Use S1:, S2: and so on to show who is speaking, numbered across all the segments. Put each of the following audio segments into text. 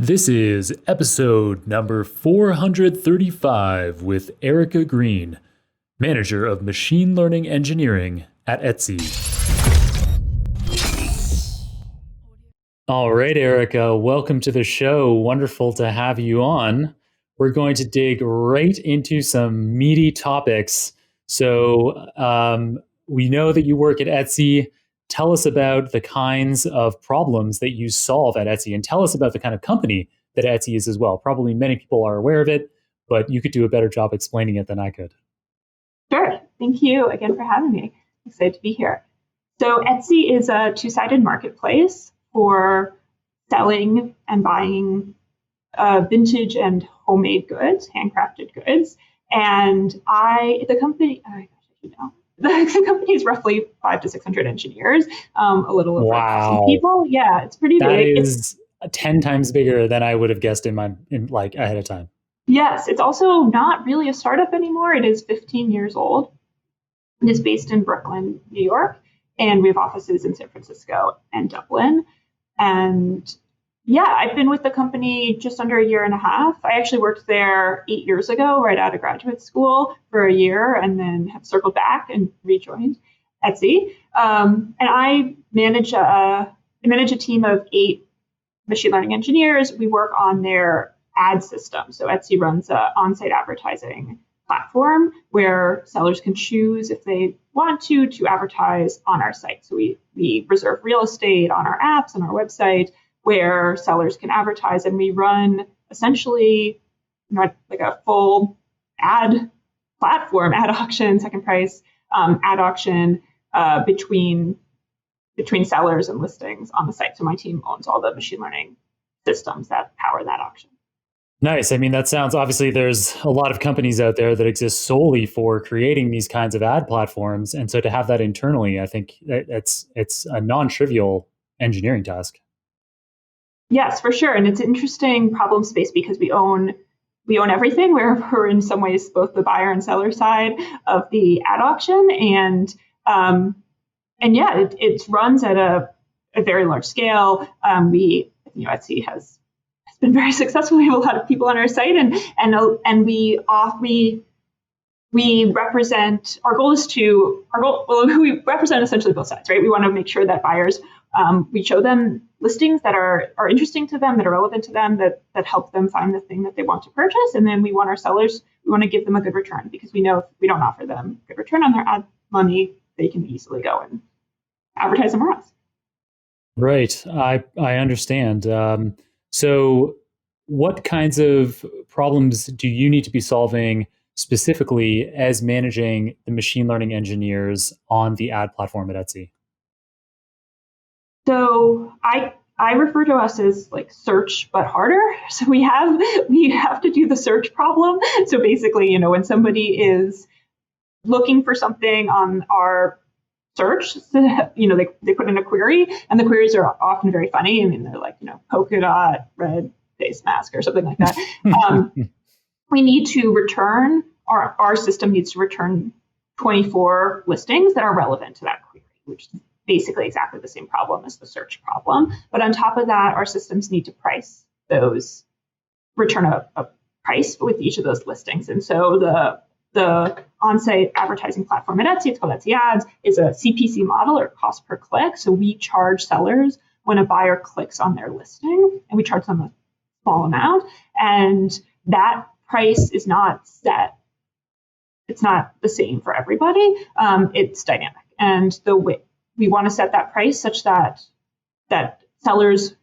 S1: This is episode number 435 with Erica Greene, manager of machine learning engineering at Etsy. All right, Erica, welcome to the show. Wonderful to have you on. We're going to dig right into some meaty topics. So we know that you work at Etsy. Tell us about the kinds of problems that you solve at Etsy, and tell us about the kind of company that Etsy is as well. Probably many people are aware of it, but you could do a better job explaining it than I could.
S2: Sure. Thank you again for having me. Excited to be here. So Etsy is a two-sided marketplace for selling and buying vintage and homemade goods, handcrafted goods. And the company is roughly 500 to 600 engineers, a little over 1,000 people. Yeah, it's pretty big.
S1: That is 10 times bigger than I would have guessed in ahead of time.
S2: Yes, it's also not really a startup anymore. It is 15 years old. It is based in Brooklyn, New York, and we have offices in San Francisco and Dublin. And yeah, I've been with the company just under a year and a half. I actually worked there 8 years ago, right out of graduate school for a year, and then have circled back and rejoined Etsy. And I manage a team of 8 machine learning engineers. We work on their ad system. So Etsy runs an on-site advertising platform where sellers can choose if they want to advertise on our site. So we reserve real estate on our apps and our website where sellers can advertise, and we run essentially like a full ad platform, ad auction, second price, ad auction between sellers and listings on the site. So my team owns all the machine learning systems that power that auction.
S1: Nice. I mean, that sounds, obviously there's a lot of companies out there that exist solely for creating these kinds of ad platforms. And so to have that internally, I think it's a non-trivial engineering task.
S2: Yes, for sure. And it's an interesting problem space because we own everything. We're in some ways both the buyer and seller side of the ad auction. And yeah, it runs at a very large scale. Etsy has been very successful. We have a lot of people on our site, and we represent. We represent essentially both sides, right? We want to make sure that buyers, we show them listings that are interesting to them, that are relevant to them, that help them find the thing that they want to purchase, and then we want our sellers. We want to give them a good return because we know if we don't offer them good return on their ad money, they can easily go and advertise somewhere else.
S1: Right. I understand. So what kinds of problems do you need to be solving specifically as managing the machine learning engineers on the ad platform at Etsy?
S2: So I refer to us as like search, but harder. So we have to do the search problem. So basically, when somebody is looking for something on our search, they put in a query, and the queries are often very funny. I mean, they're like, polka dot red face mask or something like that. We need to return, our system needs to return 24 listings that are relevant to that query, which is basically exactly the same problem as the search problem. But on top of that, our systems need to return a price with each of those listings. And so the on-site advertising platform at Etsy, it's called Etsy Ads, is a CPC model, or cost per click. So we charge sellers when a buyer clicks on their listing, and we charge them a small amount. And that price is not set. It's not the same for everybody. It's dynamic. And we want to set that price such that sellers,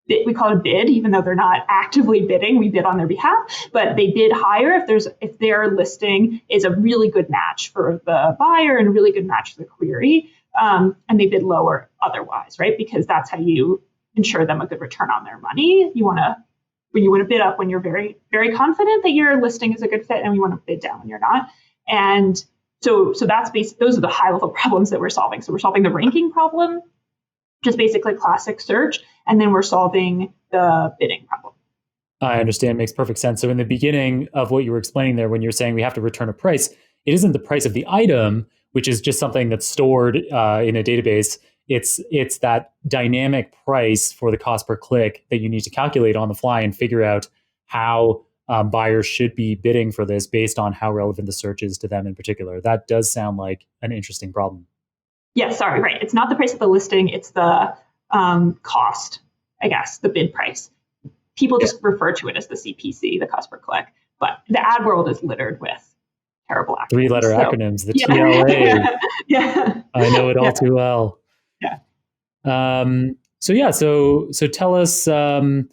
S2: we call it a bid, even though they're not actively bidding, we bid on their behalf, but they bid higher if their listing is a really good match for the buyer and a really good match for the query, and they bid lower otherwise, right? Because that's how you ensure them a good return on their money. You want to bid up when you're very, very confident that your listing is a good fit, and you want to bid down when you're not. And so that's those are the high level problems that we're solving. So we're solving the ranking problem, just basically classic search, and then we're solving the bidding problem.
S1: I understand. Makes perfect sense. So in the beginning of what you were explaining there, when you're saying we have to return a price, it isn't the price of the item, which is just something that's stored in a database. it's that dynamic price for the cost per click that you need to calculate on the fly and figure out how buyers should be bidding for this based on how relevant the search is to them in particular. That does sound like an interesting problem.
S2: Yeah, sorry, right. It's not the price of the listing, it's the cost, I guess, the bid price. People just refer to it as the CPC, the cost per click, but the ad world is littered with terrible acronyms.
S1: Three-letter acronyms, the TLA.
S2: Yeah.
S1: I know it all too well.
S2: Yeah.
S1: So tell us, so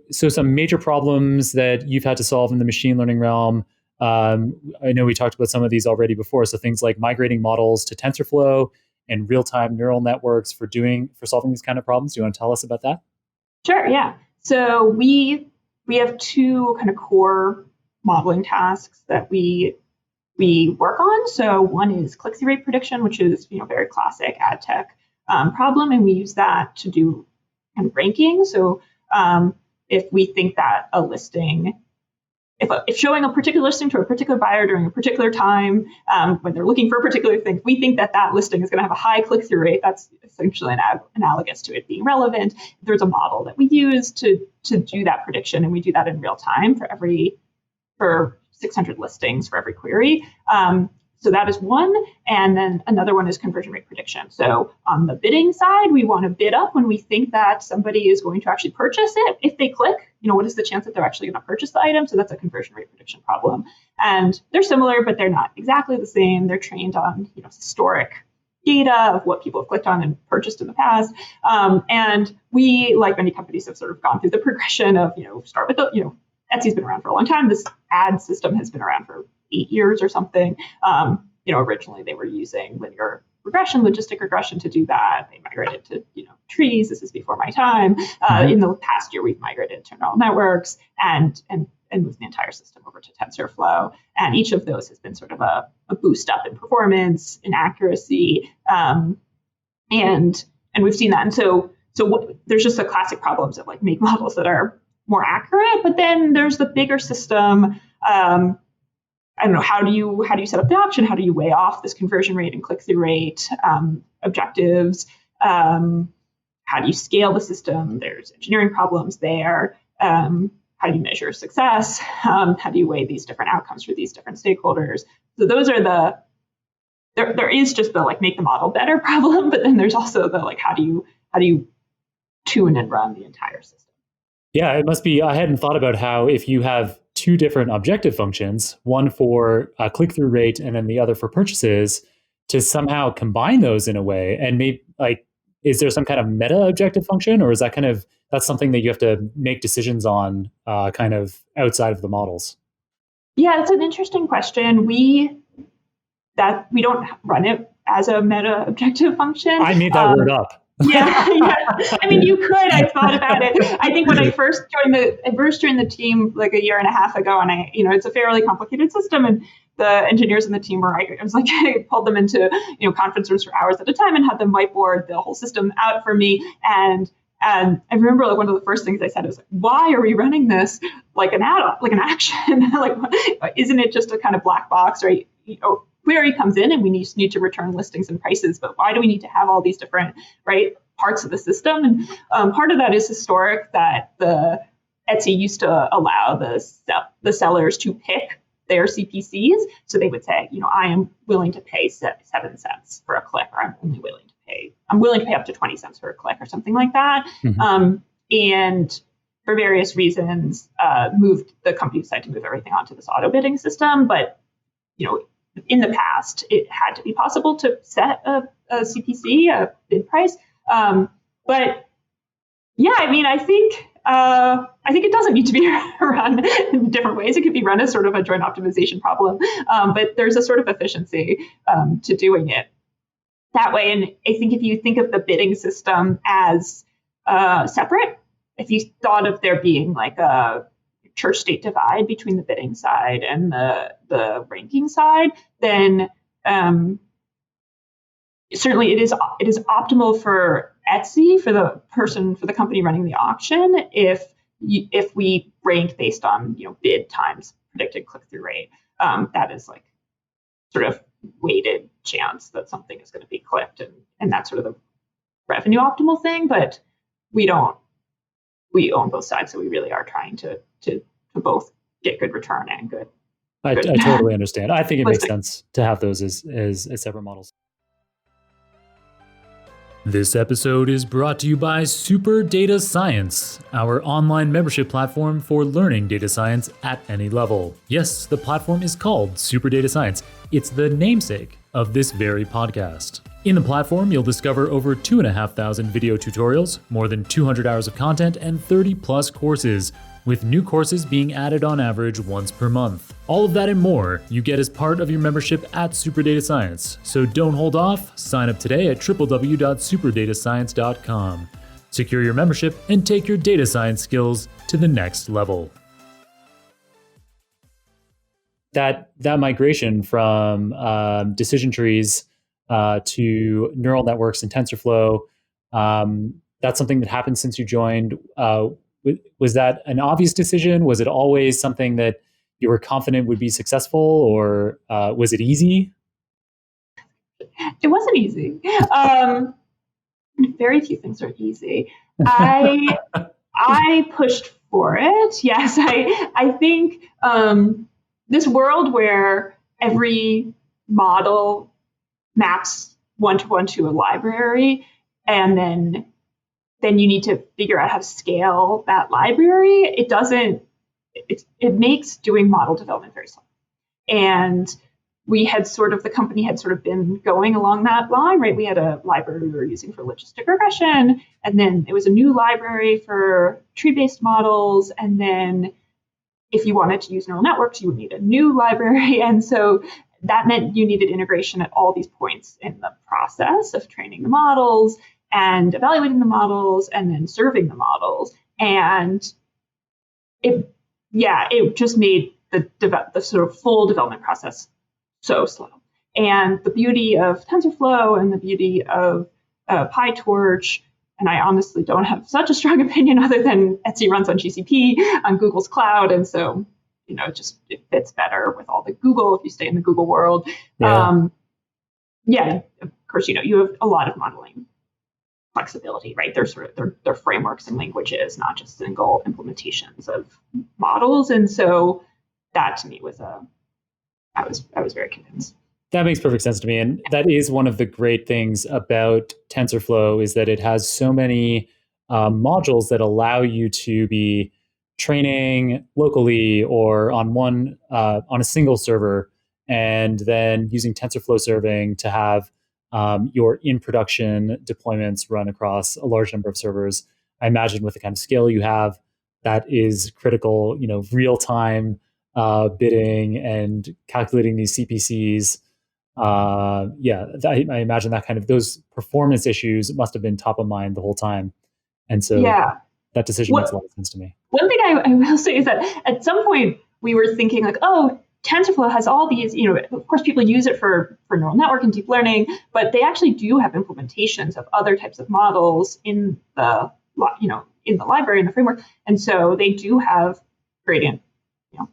S1: some major problems that you've had to solve in the machine learning realm. I know we talked about some of these already before. So things like migrating models to TensorFlow and real-time neural networks for solving these kind of problems. Do you want to tell us about that?
S2: Sure. Yeah. So we have two kind of core modeling tasks that we work on. So one is click-through rate prediction, which is very classic ad tech problem, and we use that to do kind of ranking. So if we think that a listing, if showing a particular listing to a particular buyer during a particular time when they're looking for a particular thing, we think that that listing is going to have a high click-through rate. That's essentially analogous to it being relevant. There's a model that we use to do that prediction, and we do that in real time for 600 listings for every query. So that is one. And then another one is conversion rate prediction. So on the bidding side, we want to bid up when we think that somebody is going to actually purchase it. If they click, what is the chance that they're actually going to purchase the item? So that's a conversion rate prediction problem. And they're similar, but they're not exactly the same. They're trained on historic data of what people have clicked on and purchased in the past. And we, like many companies, have sort of gone through the progression of, start with the, Etsy's been around for a long time. This ad system has been around for 8 years or something. Originally they were using linear regression, logistic regression to do that. They migrated to, trees. This is before my time. In the past year, we've migrated to neural networks and moved the entire system over to TensorFlow. And each of those has been sort of a boost up in performance, in accuracy, and we've seen that. And so there's just the classic problems of like make models that are more accurate, but then there's the bigger system. I don't know, how do you set up the auction? How do you weigh off this conversion rate and click-through rate objectives? How do you scale the system? There's engineering problems there. How do you measure success? How do you weigh these different outcomes for these different stakeholders? So those are there is just the like make the model better problem, but then there's also the like how do you tune and run the entire system?
S1: Yeah, it must be. I hadn't thought about how if you have two different objective functions, one for click-through rate and then the other for purchases, to somehow combine those in a way. And maybe is there some kind of meta objective function, or is that's something that you have to make decisions on kind of outside of the models?
S2: Yeah, that's an interesting question. We don't run it as a meta objective function.
S1: I made that word up.
S2: Yeah. I mean, you could. I thought about it. I think when I first joined the team like a year and a half ago, and it's a fairly complicated system, and the engineers in the team I pulled them into conference rooms for hours at a time and had them whiteboard the whole system out for me. And I remember like one of the first things I said was, why are we running this like an action? Like, isn't it just a kind of black box, right? Query comes in and we need to return listings and prices, but why do we need to have all these different parts of the system? And part of that is historic, that the Etsy used to allow the sellers to pick their CPCs. So they would say, I am willing to pay 7 cents for a click, or I'm willing to pay up to 20 cents for a click, or something like that. Mm-hmm. And for various reasons, the company decided to move everything onto this auto bidding system. But in the past, it had to be possible to set a CPC, a bid price. But yeah, I mean, I think it doesn't need to be run in different ways. It could be run as sort of a joint optimization problem, but there's a sort of efficiency to doing it that way. And I think if you think of the bidding system as separate, if you thought of there being like a church-state divide between the bidding side and the ranking side, then certainly it is optimal for Etsy, for the company running the auction, if we rank based on bid times predicted click-through rate. That is like sort of weighted chance that something is going to be clicked, and that's sort of revenue optimal thing, but we own both sides, so we really are trying to both get good return and good.
S1: I totally understand. I think it makes
S2: listing.
S1: sense to have those as separate models. This episode is brought to you by Super Data Science, our online membership platform for learning data science at any level. Yes, the platform is called Super Data Science. It's the namesake of this very podcast. In the platform, you'll discover over 2,500 video tutorials, more than 200 hours of content, and 30 plus courses, with new courses being added on average once per month. All of that and more you get as part of your membership at Super Data Science. So don't hold off. Sign up today at www.superdatascience.com. Secure your membership and take your data science skills to the next level. That migration from decision trees to neural networks and TensorFlow, that's something that happened since you joined. Was that an obvious decision? Was it always something that you were confident would be successful, or was it easy?
S2: It wasn't easy. Very few things are easy. I pushed for it. Yes, I think this world where every model maps one-to-one to a library, and then you need to figure out how to scale that library. It makes doing model development very slow. And the company had sort of been going along that line, right? We had a library we were using for logistic regression, and then it was a new library for tree-based models. And then if you wanted to use neural networks, you would need a new library. And so that meant you needed integration at all these points in the process of training the models and evaluating the models and then serving the models. And it just made the sort of full development process so slow. And the beauty of TensorFlow and the beauty of PyTorch, and I honestly don't have such a strong opinion other than Etsy runs on GCP on Google's cloud. And so, it fits better with all the Google if you stay in the Google world. Of course, you have a lot of modeling flexibility, right? They're frameworks and languages, not just single implementations of models. And so that to me was I was very convinced.
S1: That makes perfect sense to me. And that is one of the great things about TensorFlow, is that it has so many modules that allow you to be training locally or on a single server, and then using TensorFlow serving to have your in-production deployments run across a large number of servers. I imagine with the kind of scale you have, that is critical, real-time bidding and calculating these CPCs. I imagine that kind of those performance issues must have been top of mind the whole time. And so that decision makes a lot of sense to me.
S2: One thing I will say is that at some point we were thinking like, oh, TensorFlow has all these, of course people use it for neural network and deep learning, but they actually do have implementations of other types of models in the library, in the framework. And so they do have gradient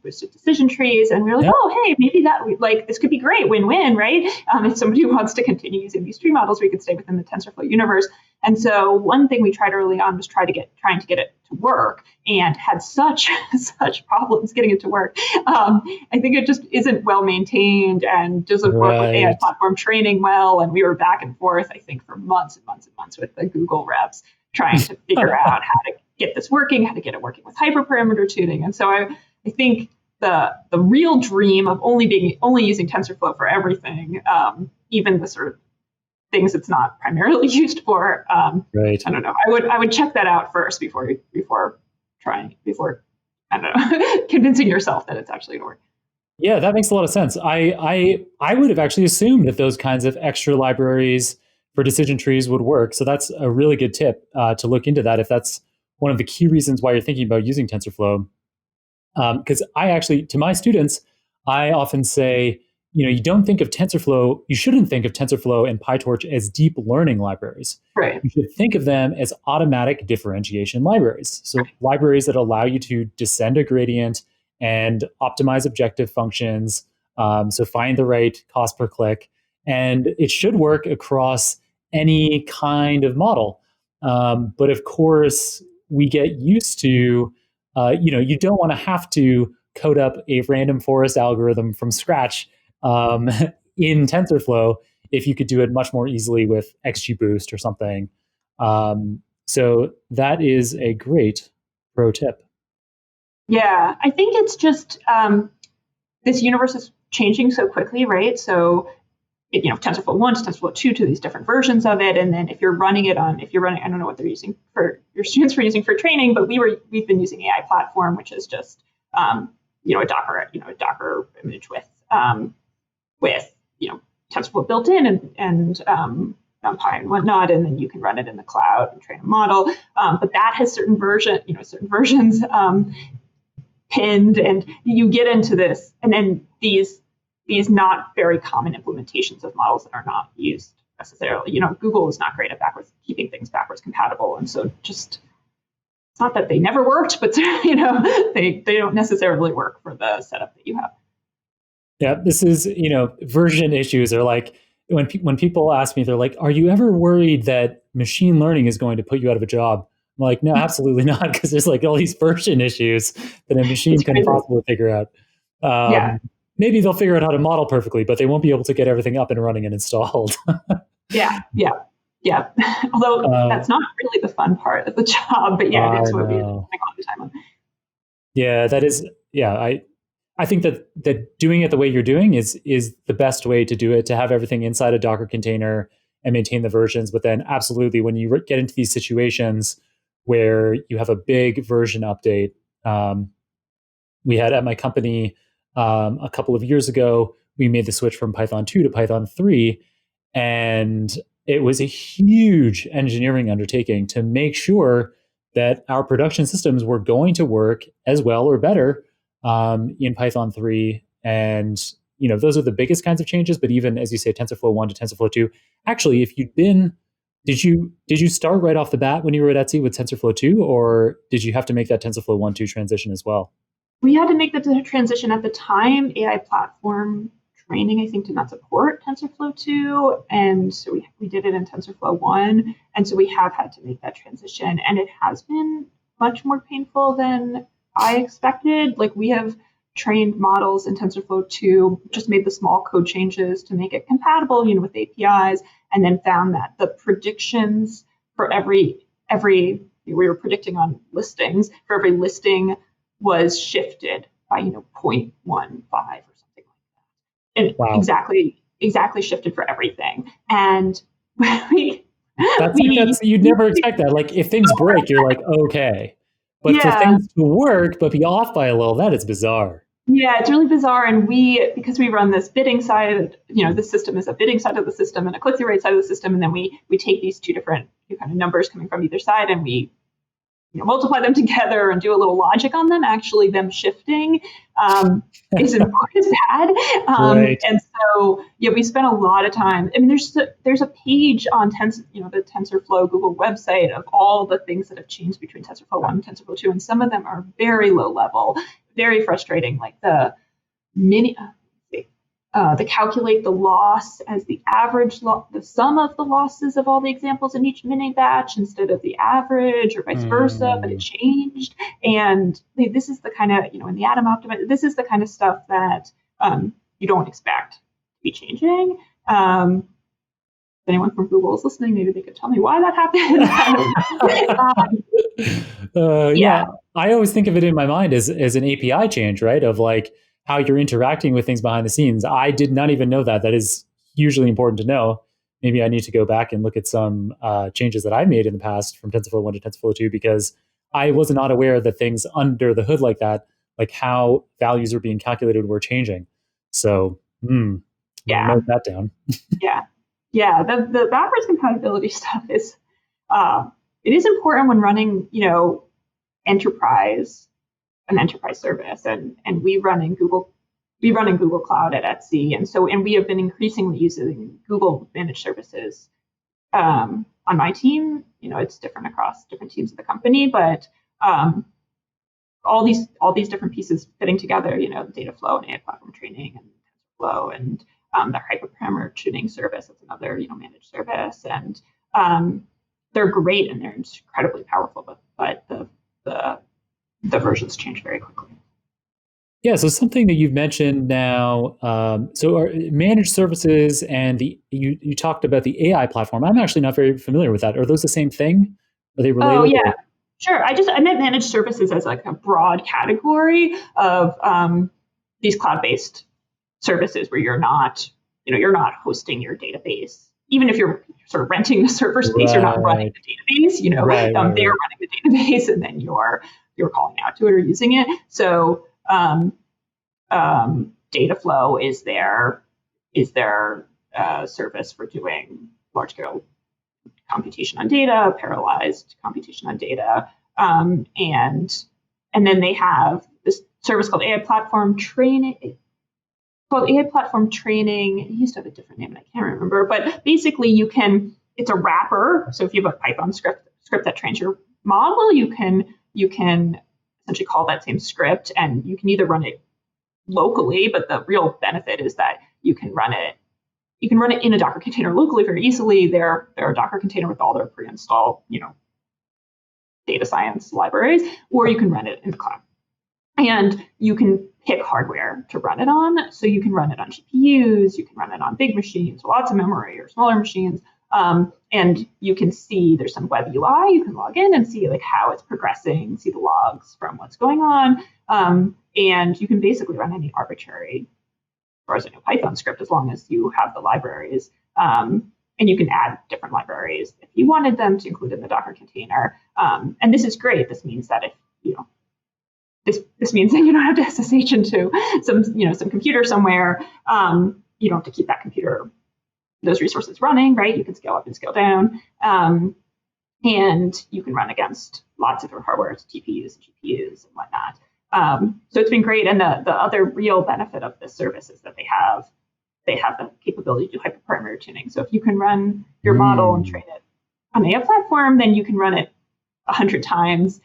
S2: boosted decision trees, and we were like, oh, hey, maybe this could be great, win-win, right? If somebody wants to continue using these tree models, we could stay within the TensorFlow universe. And so one thing we tried early on was trying to get it to work, and had such problems getting it to work. I think it just isn't well maintained and doesn't work with AI platform training well. And we were back and forth, I think, for months and months and months with the Google reps trying to figure out how to get this working, how to get it working with hyperparameter tuning. And so I think the real dream of only using TensorFlow for everything, even the sort of things it's not primarily used for, I don't know. I would check that out first before convincing yourself that it's actually going to work.
S1: Yeah, that makes a lot of sense. I would have actually assumed that those kinds of extra libraries for decision trees would work. So that's a really good tip to look into that if that's one of the key reasons why you're thinking about using TensorFlow. Because I actually, to my students, I often say, you don't think of TensorFlow, you shouldn't think of TensorFlow and PyTorch as deep learning libraries.
S2: Right.
S1: You should think of them as automatic differentiation libraries. So libraries that allow you to descend a gradient and optimize objective functions. So find the right cost per click. And it should work across any kind of model. But of course, we get used to, you don't want to have to code up a random forest algorithm from scratch in TensorFlow if you could do it much more easily with XGBoost or something. So that is a great pro tip.
S2: Yeah, I think it's just this universe is changing so quickly, right? So, TensorFlow 1 to TensorFlow 2 to these different versions of it. And then if you're running, I don't know what they're using for your students were using for training, but we've been using AI platform, which is just, a Docker image with TensorFlow built in and NumPy and whatnot, and then you can run it in the cloud and train a model. But that has certain versions pinned, and you get into this, and then these not very common implementations of models that are not used necessarily. Google is not great at keeping things backwards compatible, and so just it's not that they never worked, but they don't necessarily work for the setup that you have.
S1: Yeah, this is version issues are like when people ask me, they're like, "Are you ever worried that machine learning is going to put you out of a job?" I'm like, no, absolutely not, because there's like all these version issues that a machine couldn't possibly figure out.
S2: Yeah.
S1: Maybe they'll figure out how to model perfectly, but they won't be able to get everything up and running and installed.
S2: Yeah. Although that's not really the fun part of the job, but yeah, it is what we spend a lot of time on.
S1: Yeah, that is. Yeah, I think that doing it the way you're doing is the best way to do it, to have everything inside a Docker container and maintain the versions. But then absolutely, when you get into these situations where you have a big version update, we had at my company a couple of years ago, we made the switch from Python 2 to Python 3. And it was a huge engineering undertaking to make sure that our production systems were going to work as well or better in Python 3. And those are the biggest kinds of changes. But even as you say, TensorFlow 1 to TensorFlow 2, actually, if you'd been, did you start right off the bat when you were at Etsy with TensorFlow 2, or did you have to make that TensorFlow 1-2 transition as well?
S2: We had to make the transition at the time. AI platform training, I think, did not support TensorFlow 2, and so we did it in TensorFlow 1, and so we have had to make that transition, and it has been much more painful than I expected. Like, we have trained models in TensorFlow 2, just made the small code changes to make it compatible, with APIs, and then found that the predictions for every we were predicting on listings, for every listing was shifted by 0.15 or something like that, and
S1: Wow.
S2: exactly shifted for everything. And
S1: that's you'd never expect that. Like, if things break, you're like, okay, but for
S2: yeah.
S1: things to work but be off by a little, that is bizarre.
S2: Yeah, it's really bizarre. And because we run this bidding side, the system is a bidding side of the system and a click-through rate side of the system, and then we take these two different kind of numbers coming from either side, and we multiply them together and do a little logic on them. Actually, them shifting isn't quite as bad.
S1: Right.
S2: And so, we spent a lot of time. I mean, there's a page on the TensorFlow Google website of all the things that have changed between TensorFlow 1 and TensorFlow 2, and some of them are very low level, very frustrating, like the calculate the loss as the average the sum of the losses of all the examples in each mini batch instead of the average, or vice versa, but it changed. And this is the kind of, in the Atom optimizer, this is the kind of stuff that you don't expect to be changing. If anyone from Google is listening, maybe they could tell me why that happened.
S1: Yeah, I always think of it in my mind as an API change, right? Of like how you're interacting with things behind the scenes. I did not even know that. That is hugely important to know. Maybe I need to go back and look at some changes that I made in the past from TensorFlow 1 to TensorFlow 2, because I was not aware that things under the hood like that, like how values are being calculated, were changing. So, note that down.
S2: Yeah. The backwards compatibility stuff is, it is important when running, an enterprise service, and we run in Google Cloud at Etsy, and we have been increasingly using Google managed services on my team. It's different across different teams of the company, but all these different pieces fitting together, data flow and AI platform training and TensorFlow, and the hyperparameter tuning service. It's another managed service, and they're great and they're incredibly powerful. But the versions change very quickly.
S1: Yeah, so something that you've mentioned now, so are managed services and you talked about the AI platform. I'm actually not very familiar with that. Are those the same thing? Are they related?
S2: Oh yeah, sure. I meant managed services as like a broad category of these cloud-based services where you're not hosting your database. Even if you're sort of renting the server space, you're not running the database.
S1: Right.
S2: They're running the database, and then you're calling out to it or using it. So Dataflow is their service for doing large scale computation on data, parallelized computation on data, and then they have this service called AI Platform Training. It used to have a different name and I can't remember, but basically it's a wrapper. So if you have a Python script that trains your model, you can essentially call that same script, and you can either run it locally, but the real benefit is that you can run it in a Docker container locally very easily. They're a Docker container with all their pre-installed, data science libraries, or you can run it in the cloud. And you can pick hardware to run it on. So you can run it on GPUs, you can run it on big machines, lots of memory, or smaller machines. And you can see there's some web UI. You can log in and see like how it's progressing, see the logs from what's going on. And you can basically run any arbitrary, as far as I know, Python script as long as you have the libraries. And you can add different libraries if you wanted them to include in the Docker container. And this is great. This means that if this means that you don't have to SSH into some computer somewhere. You don't have to keep that computer, those resources running, right? You can scale up and scale down. And you can run against lots of different hardware, TPUs and GPUs and whatnot. So it's been great. And the other real benefit of this service is that they have the capability to do hyperparameter tuning. So if you can run your model and train it on a platform, then you can run it 100 times.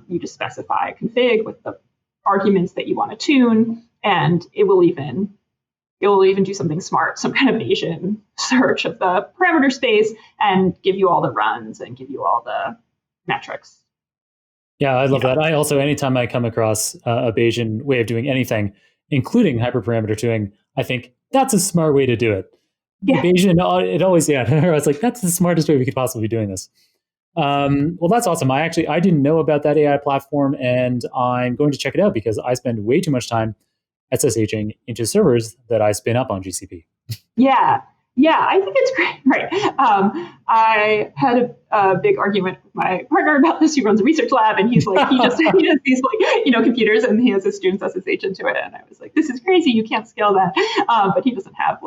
S2: You just specify a config with the arguments that you want to tune, and it will even do something smart, some kind of Bayesian search of the parameter space, and give you all the runs and give you all the metrics.
S1: Yeah, I love that. I also, anytime I come across a Bayesian way of doing anything, including hyperparameter tuning, I think that's a smart way to do it. Yeah. Bayesian, it always, I was like, that's the smartest way we could possibly be doing this. Well, that's awesome. I didn't know about that AI platform, and I'm going to check it out because I spend way too much time SSHing into servers that I spin up on GCP.
S2: Yeah, I think it's great. Right. I had a big argument with my partner about this. He runs a research lab, and he's like, he has these computers, and he has his students SSH into it. And I was like, this is crazy. You can't scale that. But he doesn't have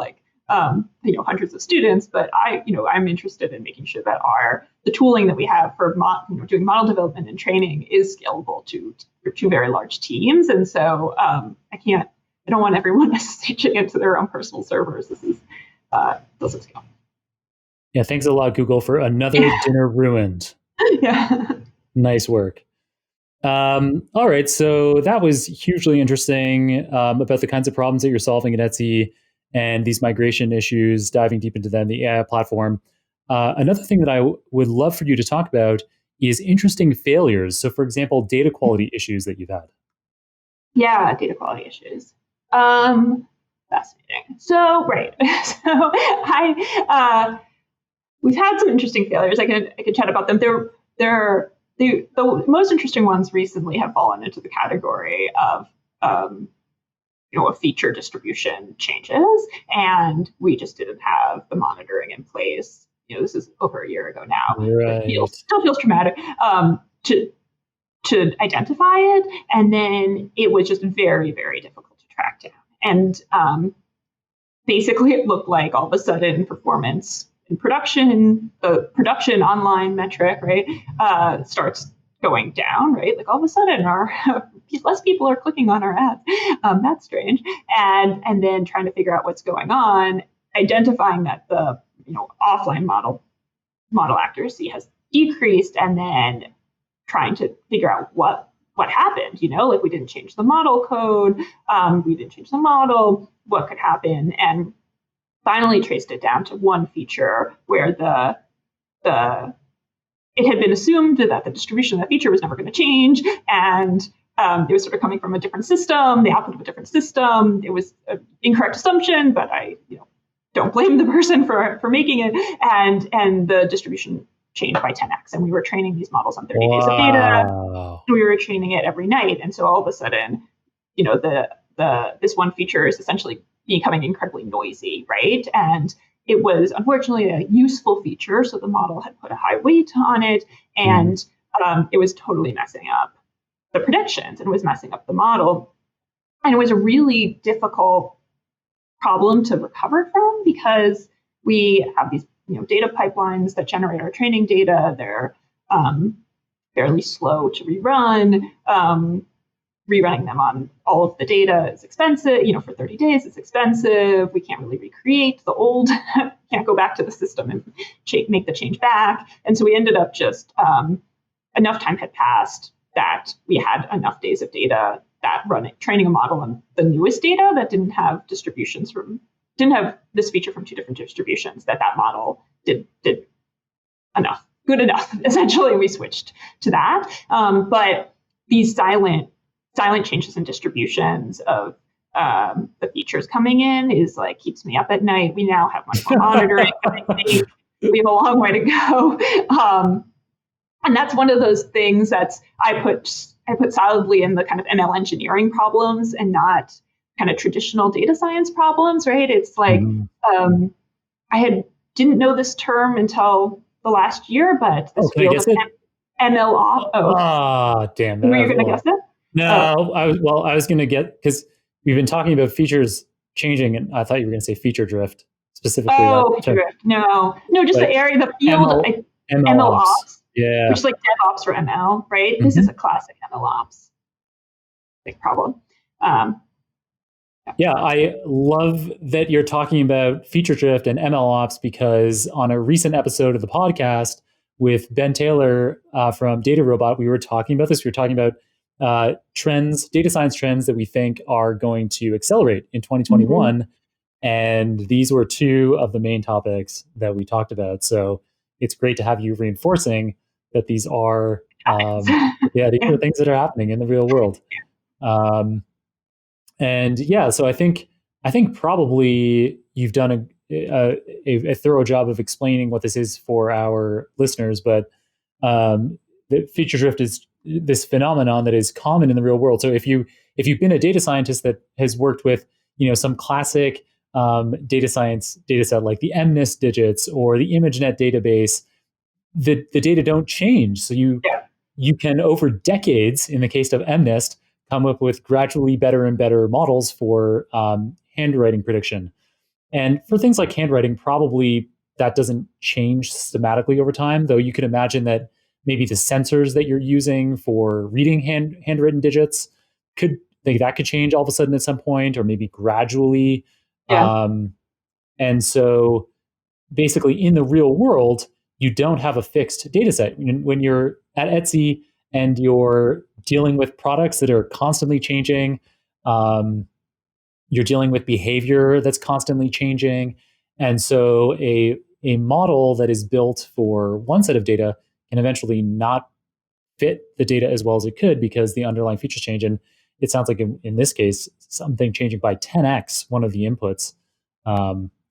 S2: hundreds of students, but I'm interested in making sure that the tooling that we have for doing model development and training is scalable to very large teams. And so I don't want everyone SSHing into their own personal servers. This is doesn't scale.
S1: Yeah, thanks a lot, Google, for another dinner ruined.
S2: Yeah.
S1: Nice work. All right, so that was hugely interesting about the kinds of problems that you're solving at Etsy and these migration issues, diving deep into them, the AI platform. Another thing that I would love for you to talk about is interesting failures. So, for example, data quality issues that you've had. Yeah,
S2: data quality issues. Fascinating. So, right. So, we've had some interesting failures. I can chat about them. The most interesting ones recently have fallen into the category of a feature distribution changes, and we just didn't have the monitoring in place. This is over a year ago now.
S1: Right.
S2: It still feels traumatic to identify it, and then it was just very, very difficult to track down. And basically, it looked like all of a sudden performance in production, the production online metric, right, starts going down, right? Like all of a sudden, less people are clicking on our ads. That's strange. And then trying to figure out what's going on, identifying that the offline model accuracy has decreased, and then trying to figure out what happened. Like we didn't change the model code, we didn't change the model. What could happen? And finally traced it down to one feature where it had been assumed that the distribution of that feature was never going to change, and it was sort of coming from a different system, the output of a different system. It was an incorrect assumption, but I don't blame the person for making it. And the distribution changed by 10x, and we were training these models on 30 days of data. We were training it every night, and so all of a sudden, this one feature is essentially becoming incredibly noisy, right? And it was unfortunately a useful feature, so the model had put a high weight on it, and it was totally messing up the predictions and was messing up the model. And it was a really difficult problem to recover from because we have these data pipelines that generate our training data. They're fairly slow to rerun. Rerunning them on all of the data is expensive. For 30 days, it's expensive. We can't really recreate the old, can't go back to the system and make the change back. And so we ended up just, enough time had passed that we had enough days of data that training a model on the newest data that didn't have this feature from two different distributions, that model did good enough. Essentially, we switched to that. But these silent changes in distributions of the features coming in is keeps me up at night. We now have much more monitoring. We have a long way to go. And that's one of those things I put solidly in the kind of ML engineering problems and not kind of traditional data science problems, right? It's I didn't know this term until the last year, but this field of ML ops.
S1: Damn!
S2: Were you going to guess it?
S1: No, I was going to get, because we've been talking about features changing, and I thought you were going to say feature drift specifically.
S2: Feature drift. No, just the area, the field, ML ops.
S1: Yeah.
S2: Which is like DevOps for ML, right? This is a classic ML ops. Big problem.
S1: Yeah, I love that you're talking about feature drift and ML ops, because on a recent episode of the podcast with Ben Taylor from Data Robot, we were talking about this. We were talking about trends, data science trends that we think are going to accelerate in 2021. And these were two of the main topics that we talked about. So it's great to have you reinforcing that these are, these are things that are happening in the real world. So I think probably you've done a thorough job of explaining what this is for our listeners, but the feature drift is this phenomenon that is common in the real world. So if you've been a data scientist that has worked with some classic data science data set like the MNIST digits or the ImageNet database, the data don't change. So you can, over decades, in the case of MNIST, come up with gradually better and better models for handwriting prediction. And for things like handwriting, probably that doesn't change systematically over time, though you could imagine that maybe the sensors that you're using for reading handwritten digits could change all of a sudden at some point, or maybe gradually. And so basically in the real world, you don't have a fixed data set. When you're at Etsy and you're dealing with products that are constantly changing, you're dealing with behavior that's constantly changing. And so a model that is built for one set of data can eventually not fit the data as well as it could because the underlying features change. And it sounds like in this case, something changing by 10x one of the inputs,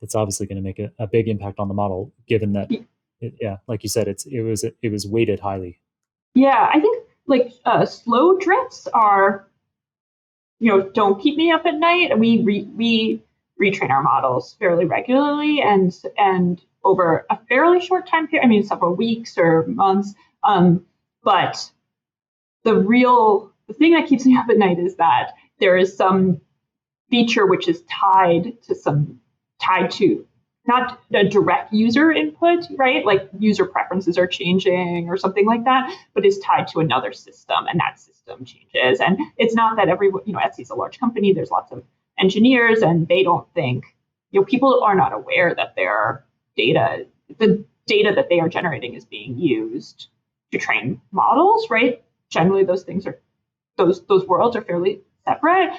S1: that's obviously going to make a big impact on the model, given that, like you said, it was weighted highly.
S2: Yeah, I think slow drifts are, don't keep me up at night. We retrain our models fairly regularly and over a fairly short time period. I mean, several weeks or months. But the thing that keeps me up at night is that there is some feature which is tied to not a direct user input, right? Like user preferences are changing or something like that, but is tied to another system, and that system changes. And it's not that everyone, Etsy's a large company, there's lots of engineers, and they don't think, people are not aware that the data that they are generating is being used to train models, right? Generally, those worlds are fairly separate.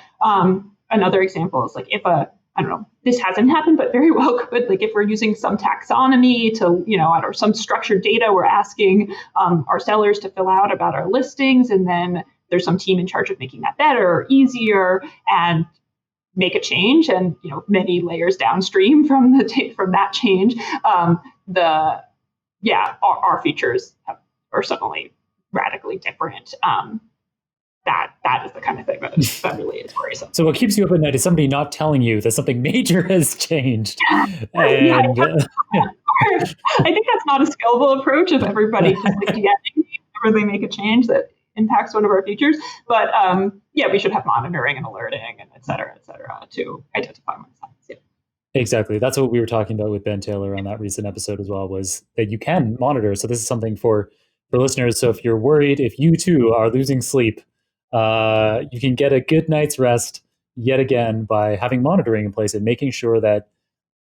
S2: Another example is if a I don't know, this hasn't happened, but very well could. Like if we're using some taxonomy to, or some structured data, we're asking our sellers to fill out about our listings, and then there's some team in charge of making that better or easier and make a change. And many layers downstream from that change, our features are suddenly radically different. That is the kind of thing that really is worrisome.
S1: So what keeps you up at night is somebody not telling you that something major has changed. And
S2: I think that's not a scalable approach if everybody just whenever they make a change that impacts one of our features. But we should have monitoring and alerting and et cetera, to identify when it's happening. Yeah.
S1: Exactly. That's what we were talking about with Ben Taylor on that recent episode as well, was that you can monitor. So this is something for listeners. So if you're worried, if you too are losing sleep, you can get a good night's rest yet again by having monitoring in place and making sure that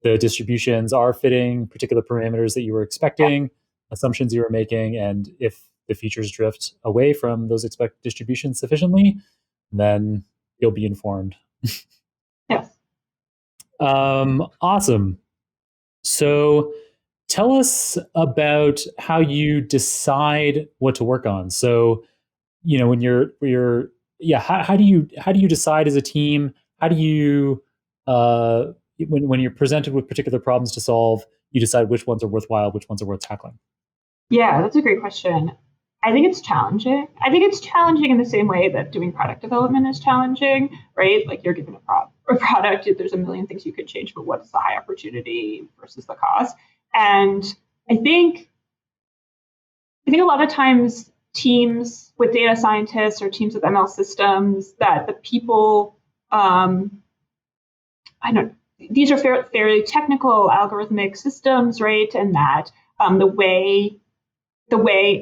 S1: the distributions are fitting particular parameters that you were expecting, assumptions you were making, and if the features drift away from those expected distributions sufficiently, then you'll be informed.
S2: Yes.
S1: Awesome. So tell us about how you decide what to work on. So, when how do you decide as a team? How do you, when you're presented with particular problems to solve, you decide which ones are worthwhile, which ones are worth tackling?
S2: Yeah, that's a great question. I think it's challenging. I think it's challenging in the same way that doing product development is challenging, right? Like you're given a product, there's a million things you could change, but what's the high opportunity versus the cost? And I think a lot of times teams with data scientists or teams with ML systems, that the people, these are fairly technical algorithmic systems, right? And that the way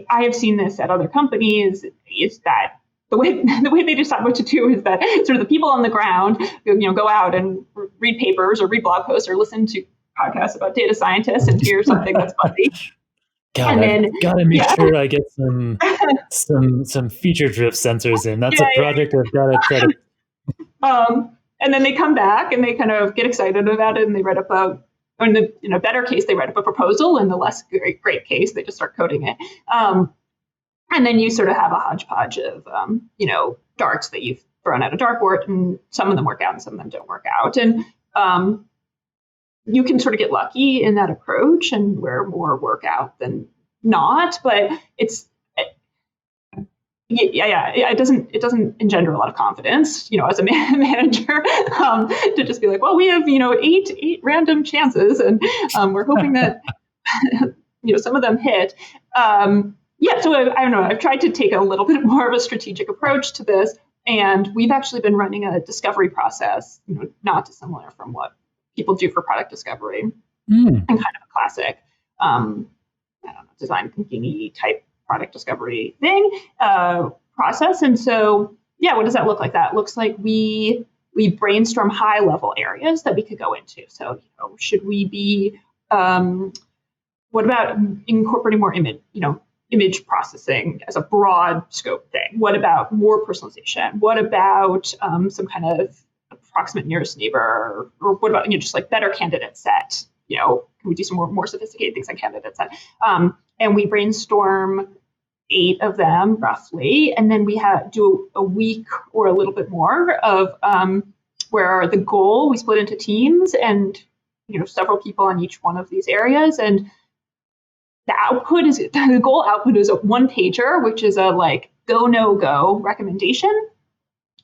S2: I have seen this at other companies is that the way they decide what to do is that sort of the people on the ground, go out and read papers or read blog posts or listen to podcasts about data scientists and hear something that's fuzzy.
S1: God, I've got to make sure I get some feature drift sensors in. That's a project I've got to try to.
S2: And then they come back and they kind of get excited about it and they write up or in the better case, they write up a proposal. In the less great case, they just start coding it. And then you sort of have a hodgepodge of, darts that you've thrown at a dartboard, and some of them work out and some of them don't work out. And you can sort of get lucky in that approach and where more work out than not. But it doesn't engender a lot of confidence, as a manager, to just be like, well, we have, eight random chances and we're hoping that, some of them hit. So I don't know. I've tried to take a little bit more of a strategic approach to this, and we've actually been running a discovery process, not dissimilar from what people do for product discovery, and kind of a classic, design thinking type product discovery thing process. And so, what does that look like? That looks like we brainstorm high level areas that we could go into. So, should we be, what about incorporating more image processing as a broad scope thing? What about more personalization? What about some kind of approximate nearest neighbor? Or what about just like better candidate set? Can we do some more sophisticated things on candidate set? And we brainstorm 8 of them roughly, and then we do a week or a little bit more of where the goal, we split into teams and several people on each one of these areas, and the goal output is a 1-pager, which is a like go no go recommendation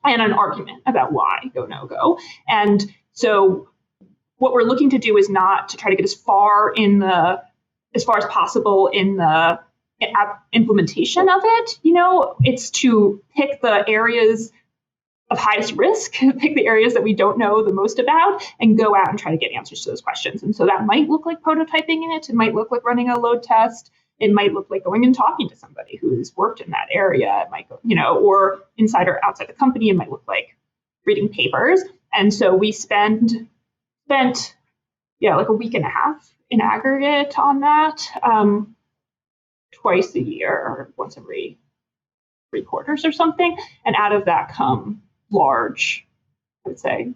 S2: and an argument about why go no go. And so what we're looking to do is not to try to get as far as possible in the implementation of it. It's to pick the areas of highest risk, pick the areas that we don't know the most about, and go out and try to get answers to those questions. And so that might look like prototyping it. It might look like running a load test. It might look like going and talking to somebody who's worked in that area. It might go, or inside or outside the company. It might look like reading papers. And so we spent like a week and a half in aggregate on that, twice a year or once every 3 quarters or something. And out of that come large, I would say,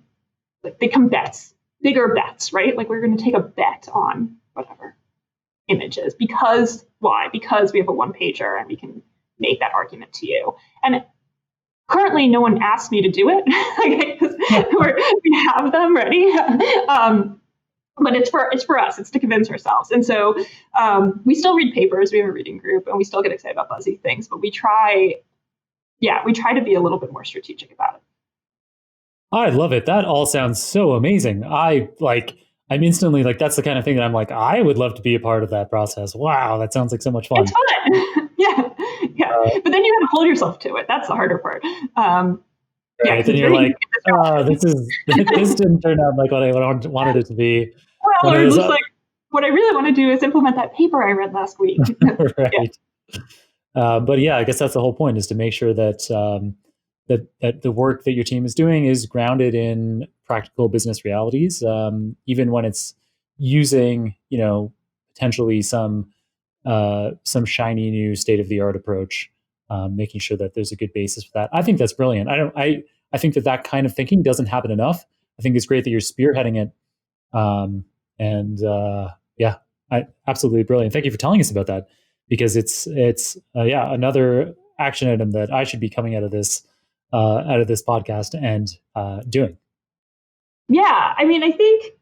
S2: like they come bets bigger bets, right? Like we're going to take a bet on whatever images because why? Because we have a one pager and we can make that argument to you. And currently, no one asked me to do it. We have them ready. But it's for us. It's to convince ourselves. And so we still read papers. We have a reading group, and we still get excited about buzzy things. But we try to be a little bit more strategic about it.
S1: I love it. That all sounds so amazing. I'm instantly like, that's the kind of thing that I'm like, I would love to be a part of that process. Wow, that sounds like so much fun.
S2: It's fun. yeah. But then you have to hold yourself to it. That's the harder part.
S1: Right. Then you're like, this didn't turn out like what I wanted it to be.
S2: Well, or just like, what I really want to do is implement that paper I read last week.
S1: Right. Yeah. But yeah, I guess that's the whole point, is to make sure that that the work that your team is doing is grounded in practical business realities, even when it's using, potentially some shiny new state-of-the-art approach, making sure that there's a good basis for that. I think that's brilliant. I think that kind of thinking doesn't happen enough. I think it's great that you're spearheading it. Absolutely brilliant. Thank you for telling us about that, because it's another action item that I should be coming out of this podcast and doing.
S2: Yeah, I mean, I think,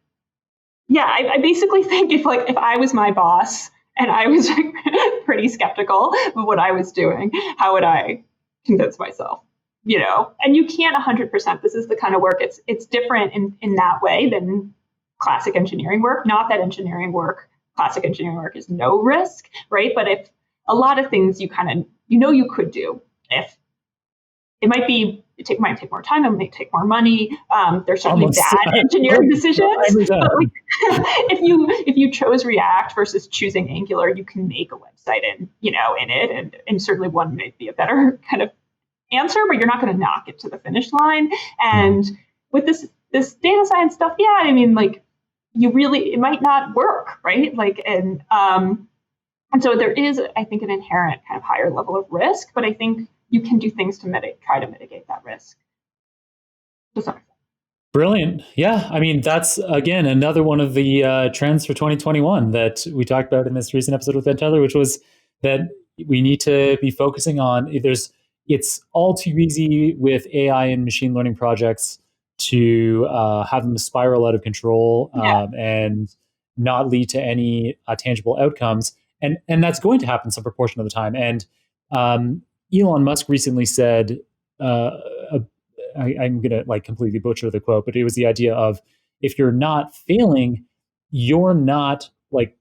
S2: I basically think if I was my boss and I was pretty skeptical of what I was doing, how would I convince myself? And you can't 100%. This is the kind of work. It's different in that way than classic engineering work. Not that classic engineering work is no risk, right? But if a lot of things you could do, if it might take more time, it might take more money. There's certainly bad engineering decisions. But if you chose React versus choosing Angular, you can make a website in it, and certainly one may be a better kind of answer, but you're not going to knock it to the finish line. And with this data science stuff, it might not work, right? And so there is, I think, an inherent kind of higher level of risk, but I think you can do things to try to mitigate that risk.
S1: Brilliant. Yeah. I mean, that's, again, another one of the trends for 2021 that we talked about in this recent episode with Ben Tyler, which was that we need to be focusing on, it's all too easy with AI and machine learning projects to have them spiral out of control and not lead to any tangible outcomes. And that's going to happen some proportion of the time. And Elon Musk recently said, I'm going to completely butcher the quote, but it was the idea of, if you're not failing, you're not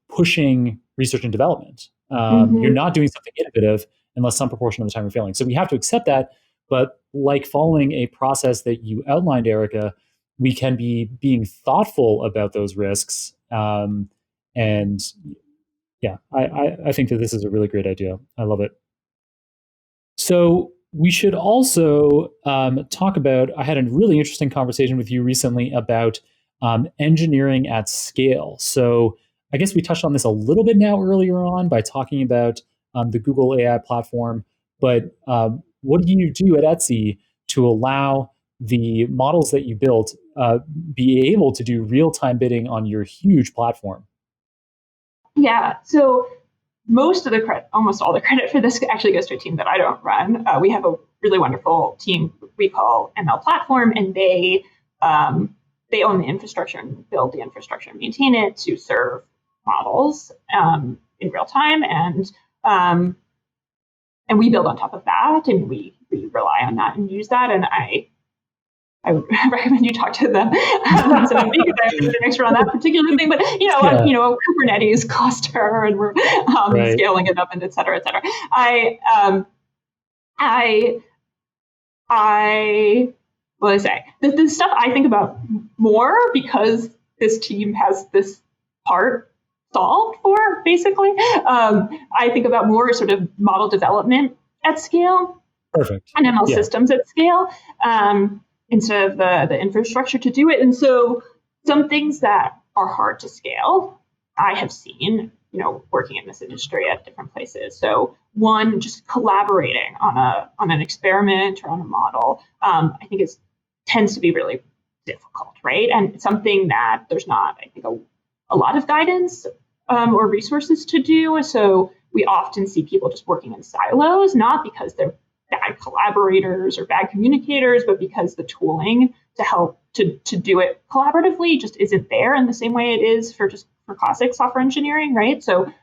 S1: pushing research and development. You're not doing something innovative unless some proportion of the time you're failing. So we have to accept that. But following a process that you outlined, Erica, we can be being thoughtful about those risks. I think that this is a really great idea. I love it. So we should also talk about, I had a really interesting conversation with you recently about engineering at scale. So I guess we touched on this a little bit now earlier on by talking about the Google AI platform. But what do you do at Etsy to allow the models that you built be able to do real-time bidding on your huge platform?
S2: Yeah, so almost all the credit for this actually goes to a team that I don't run. We have a really wonderful team we call ML Platform, and they own the infrastructure and build the infrastructure and maintain it to serve models in real time. And we build on top of that, and we rely on that and use that. And I would recommend you talk to them because I have an expert on that particular thing. But a Kubernetes cluster, and we're scaling it up, and et cetera, et cetera. What do I say? The stuff I think about more, because this team has this part solved for, basically. I think about more sort of model development at scale.
S1: Perfect.
S2: And ML systems at scale. Instead of the infrastructure to do it. And so some things that are hard to scale, I have seen, working in this industry at different places. So one, just collaborating on an experiment or on a model, I think tends to be really difficult, right? And it's something that there's not, I think, a lot of guidance or resources to do. So we often see people just working in silos, not because they're bad collaborators or bad communicators, but because the tooling to help to do it collaboratively just isn't there in the same way it is for classic software engineering, right? So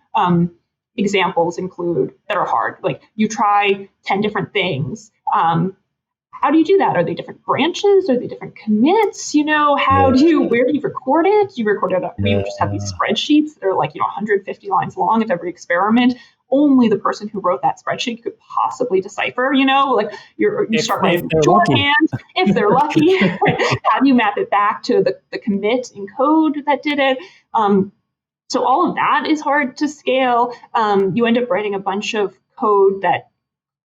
S2: examples include that are hard, like you try 10 different things. How do you do that? Are they different branches? Are they different commits? Where do you record it? Do you record it? We just have these spreadsheets that are like, 150 lines long of every experiment. Only the person who wrote that spreadsheet could possibly decipher, like you start writing shorthand if they're lucky. How do you map it back to the commit in code that did it? So all of that is hard to scale. You end up writing a bunch of code that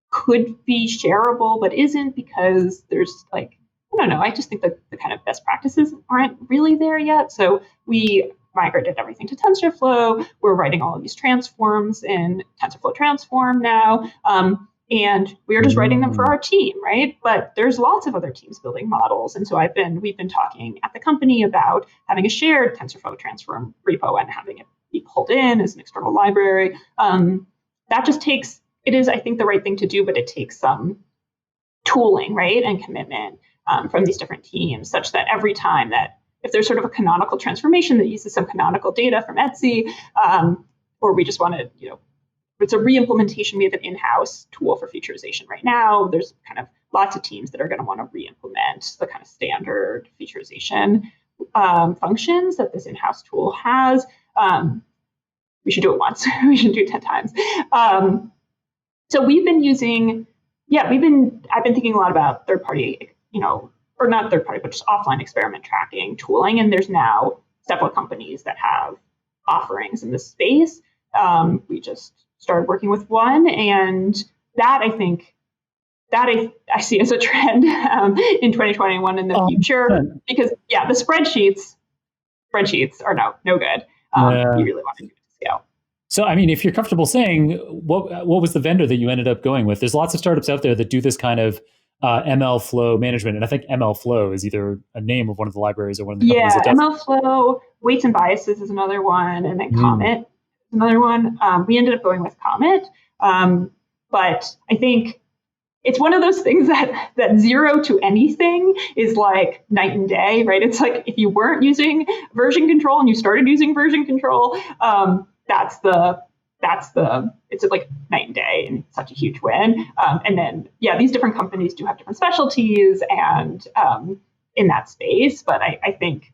S2: could be shareable, but isn't because there's I don't know. I just think that the kind of best practices aren't really there yet. So we migrated everything to TensorFlow. We're writing all of these transforms in TensorFlow Transform now. And we're just writing them for our team, right? But there's lots of other teams building models. And so we've been talking at the company about having a shared TensorFlow Transform repo and having it be pulled in as an external library. That just takes, it is, I think, the right thing to do, but it takes some tooling, right, and commitment from these different teams, such that every time that if there's sort of a canonical transformation that uses some canonical data from Etsy, or we just want to, it's a re-implementation, we have an in-house tool for featurization right now. There's kind of lots of teams that are going to want to re-implement the kind of standard featurization functions that this in-house tool has. We should do it once. We should do it 10 times. So we've been using, I've been thinking a lot about third-party, or not third-party, but just offline experiment tracking tooling. And there's now several companies that have offerings in this space. We just started working with one, and that I think that I see as a trend in 2021 in the future, because the spreadsheets are no good. You really want to do it to scale.
S1: So, I mean, if you're comfortable saying, what was the vendor that you ended up going with? There's lots of startups out there that do this kind of ML flow management. And I think ML flow is either a name of one of the libraries or one of the companies that does.
S2: ML flow, weights and biases is another one. And then Comet is another one. We ended up going with Comet. But I think it's one of those things that zero to anything is like night and day, right? It's like if you weren't using version control and you started using version control, it's like night and day and such a huge win. And then, these different companies do have different specialties and in that space, but I think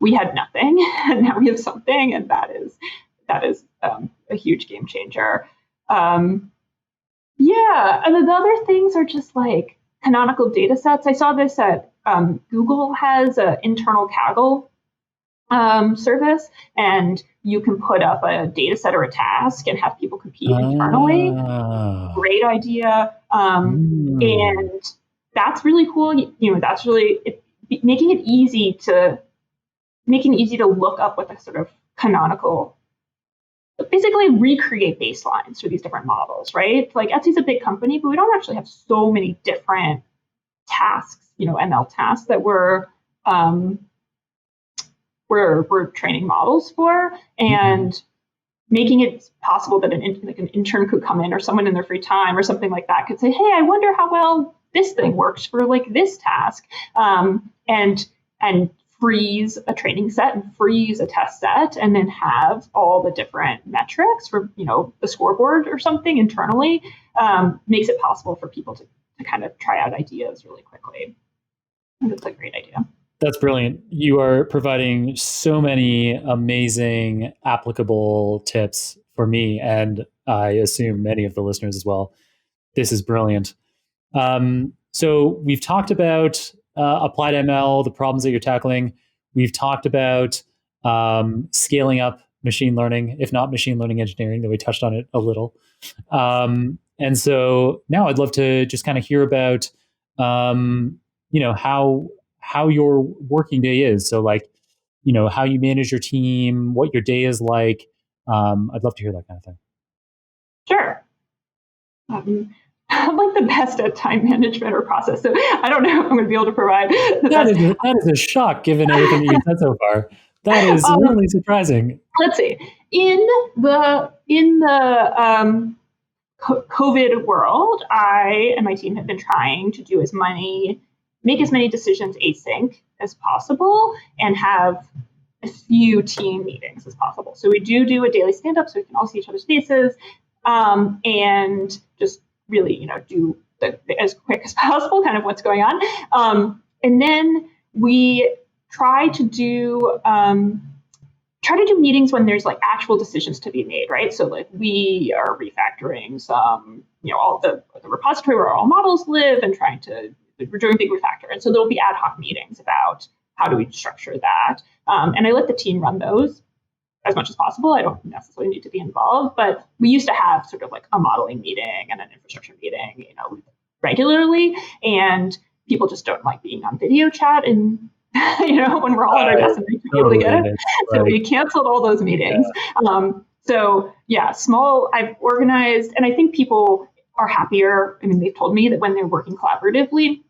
S2: we had nothing and now we have something, and that is a huge game changer. And then the other things are just like canonical data sets. I saw this at Google has an internal Kaggle service, and you can put up a data set or a task and have people compete internally. Great idea. And that's really cool. That's really making it easy to look up what the sort of canonical, basically recreate baselines for these different models, right? Like Etsy's a big company, but we don't actually have so many different tasks, ML tasks that we're training models for, and making it possible that an intern could come in, or someone in their free time or something like that could say, hey, I wonder how well this thing works for like this task, and freeze a training set and freeze a test set, and then have all the different metrics for the scoreboard or something internally, makes it possible for people to kind of try out ideas really quickly. And it's a great idea.
S1: That's brilliant. You are providing so many amazing applicable tips for me, and I assume many of the listeners as well. This is brilliant. So we've talked about applied ML, the problems that you're tackling. We've talked about scaling up machine learning, if not machine learning engineering, though we touched on it a little. And so now I'd love to just kind of hear about, how your working day is. So how you manage your team, what your day is like. I'd love to hear that kind of thing.
S2: Sure. I'm like the best at time management or process. So I don't know if I'm going to be able to provide the
S1: That
S2: best.
S1: is a shock given everything that you've said so far. That is really surprising.
S2: Let's see. In the COVID world, I and my team have been trying to make as many decisions async as possible and have a few team meetings as possible. So we do a daily stand up so we can all see each other's faces, and just really, do as quick as possible, kind of what's going on. And then we try to do meetings when there's like actual decisions to be made, right? So like we are refactoring some, all the repository where all models live and we're doing big refactor. And so there'll be ad hoc meetings about how do we structure that. And I let the team run those as much as possible. I don't necessarily need to be involved, but we used to have sort of like a modeling meeting and an infrastructure meeting, regularly. And people just don't like being on video chat and when we're all at our desks, and they totally get it. So we canceled all those meetings. Yeah. I've organized, and I think people are happier. I mean, they've told me that when they're working collaboratively,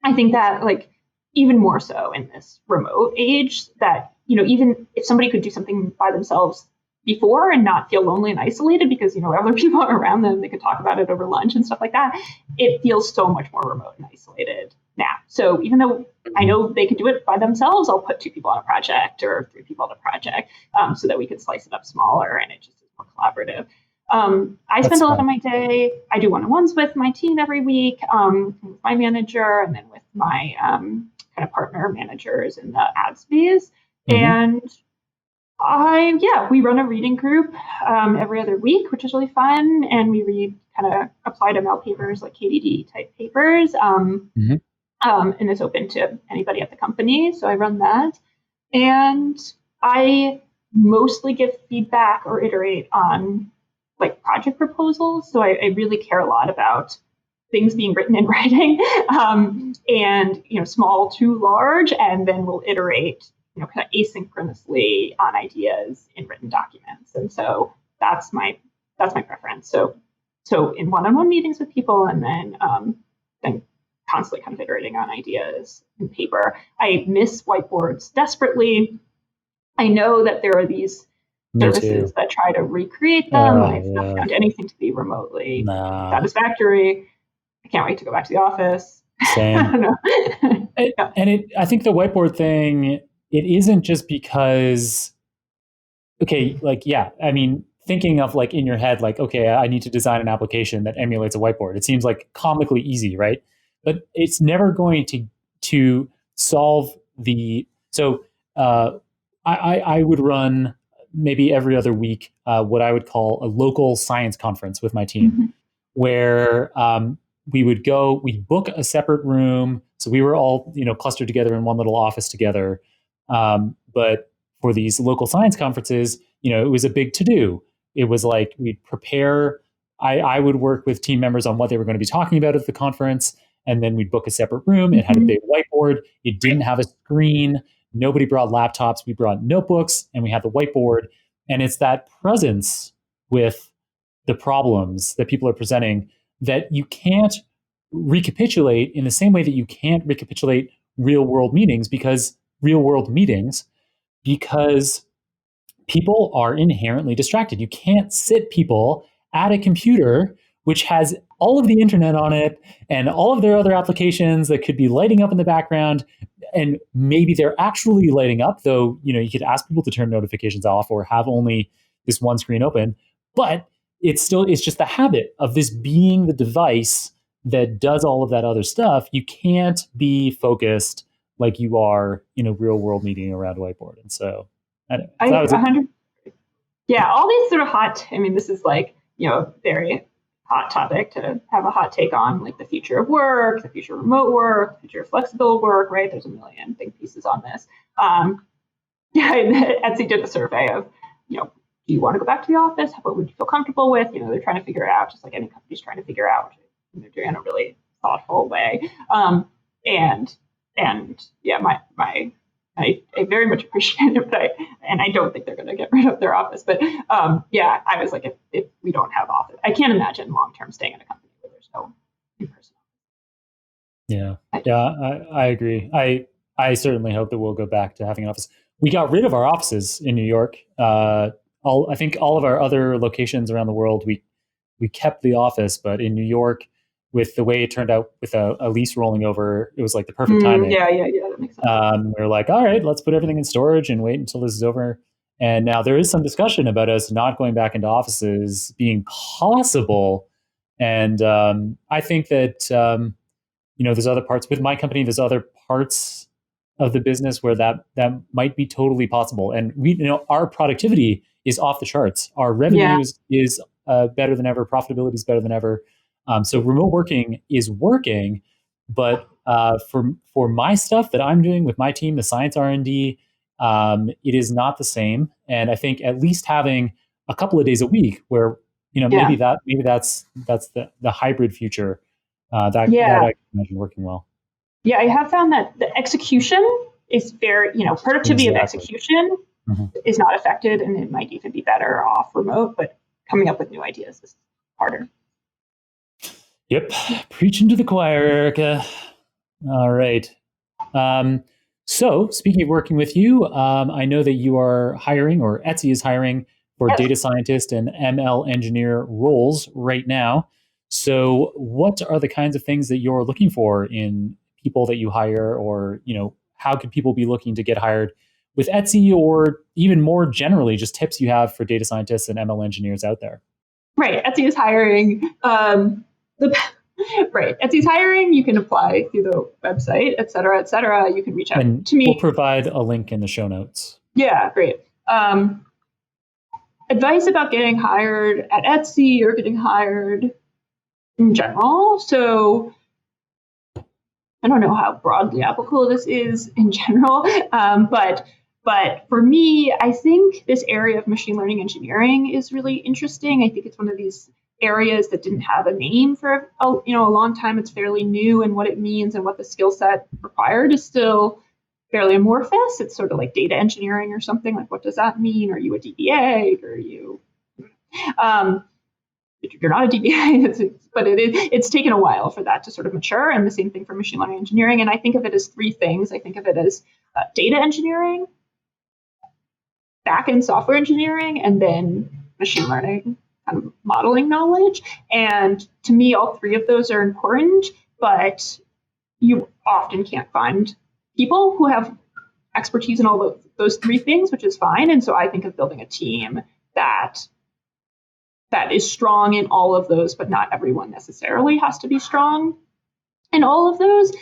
S2: I think that like even more so in this remote age, that, even if somebody could do something by themselves before and not feel lonely and isolated because, other people are around them, they could talk about it over lunch and stuff like that, it feels so much more remote and isolated now. So even though I know they could do it by themselves, I'll put 2 people on a project or 3 people on a project, so that we can slice it up smaller and it just is more collaborative. I spend a lot of my day, I do one-on-ones with my team every week, with my manager, and then with my kind of partner managers in the ad space. And we run a reading group every other week, which is really fun. And we read kind of applied ML papers, like KDD type papers. And it's open to anybody at the company. So I run that. And I mostly give feedback or iterate on like project proposals. So I really care a lot about things being written in writing, and, small to large. And then we'll iterate kind of asynchronously on ideas in written documents. And so that's my preference. So in one-on-one meetings with people, and then constantly kind of iterating on ideas in paper. I miss whiteboards desperately. I know that there are these services that try to recreate them. I've not found anything to be remotely satisfactory. I can't wait to go back to the office.
S1: Same.
S2: I don't know.
S1: I think the whiteboard thing, it isn't just because, thinking of like in your head, like, okay, I need to design an application that emulates a whiteboard. It seems like comically easy, right? But it's never going to solve I would run maybe every other week what I would call a local science conference with my team, where we'd book a separate room. So we were all, clustered together in one little office together. But for these local science conferences, it was a big to-do. It was like we'd prepare. I would work with team members on what they were going to be talking about at the conference. And then we'd book a separate room. It had a big whiteboard. It didn't have a screen. Nobody brought laptops. We brought notebooks, and we had the whiteboard. And it's that presence with the problems that people are presenting that you can't recapitulate in the same way that you can't recapitulate real world meetings, because people are inherently distracted. You can't sit people at a computer which has all of the internet on it and all of their other applications that could be lighting up in the background. And maybe they're actually lighting up, though, you could ask people to turn notifications off or have only this one screen open. But it's just the habit of this being the device that does all of that other stuff. You can't be focused like you are in a real world meeting around a whiteboard. And so all
S2: these sort of this is like, very hot topic to have a hot take on, like the future of work, the future of remote work, the future of flexible work, right? There's a million big pieces on this. Etsy did a survey of, do you want to go back to the office? What would you feel comfortable with? They're trying to figure it out, just like any company's trying to figure out, which they're doing in a really thoughtful way. I very much appreciate it, and I don't think they're going to get rid of their office. But I was like, if we don't have office, I can't imagine long term staying in a company where there's no in-person.
S1: Yeah, I agree. I certainly hope that we'll go back to having an office. We got rid of our offices in New York. I think all of our other locations around the world, we kept the office, but in New York, with the way it turned out with a lease rolling over, it was like the perfect timing.
S2: Yeah, that makes sense.
S1: We were like, all right, let's put everything in storage and wait until this is over. And now there is some discussion about us not going back into offices being possible. And I think that there's other parts with my company. There's other parts of the business where that might be totally possible. And our productivity is off the charts. Our revenue is better than ever. Profitability is better than ever. So remote working is working, but for my stuff that I'm doing with my team, the science R&D, it is not the same. And I think at least having a couple of days a week where maybe that's the hybrid future that I can imagine working well.
S2: Yeah, I have found that the execution is very, productivity of execution is not affected, and it might even be better off remote, but coming up with new ideas is harder.
S1: Yep. Preaching to the choir, Erica. All right. So speaking of working with you, I know that you are hiring, or Etsy is hiring, for data scientist and ML engineer roles right now. So what are the kinds of things that you're looking for in people that you hire, or, how could people be looking to get hired with Etsy, or even more generally, just tips you have for data scientists and ML engineers out there?
S2: Right. Etsy is hiring. Right. Etsy's hiring. You can apply through the website, et cetera, et cetera. You can reach out to me.
S1: We'll provide a link in the show notes.
S2: Yeah, great. Advice about getting hired at Etsy or getting hired in general. So I don't know how broadly applicable this is in general, but for me, I think this area of machine learning engineering is really interesting. I think it's one of these areas that didn't have a name for a long time. It's fairly new, and what it means and what the skill set required is still fairly amorphous. It's sort of like data engineering or something. Like, what does that mean? Are you a DBA? Are you? You're not a DBA, but it's taken a while for that to sort of mature. And the same thing for machine learning engineering. And I think of it as three things. I think of it as data engineering, back-end software engineering, and then machine learning kind of modeling knowledge. And to me, all three of those are important, but you often can't find people who have expertise in all those three things, which is fine. And so I think of building a team that is strong in all of those, but not everyone necessarily has to be strong in all of those.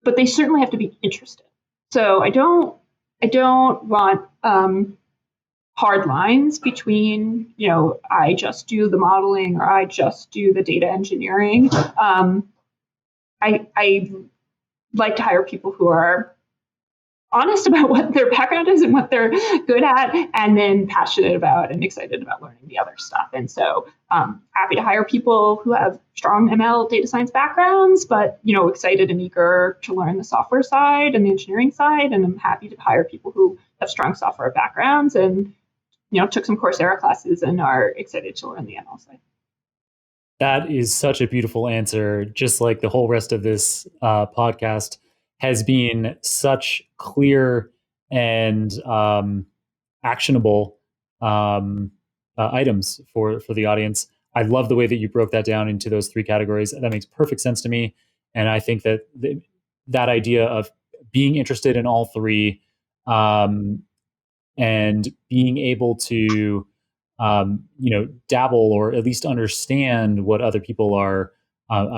S2: But they certainly have to be interested. So I don't want hard lines between, I just do the modeling or I just do the data engineering. I like to hire people who are honest about what their background is and what they're good at, and then passionate about and excited about learning the other stuff. And so happy to hire people who have strong ML data science backgrounds, but, excited and eager to learn the software side and the engineering side. And I'm happy to hire people who have strong software backgrounds and, took some Coursera classes and are excited to learn the ML side.
S1: That is such a beautiful answer. Just like the whole rest of this podcast has been such clear and actionable items for the audience. I love the way that you broke that down into those three categories. That makes perfect sense to me. And I think that that idea of being interested in all three and being able to dabble or at least understand what other people are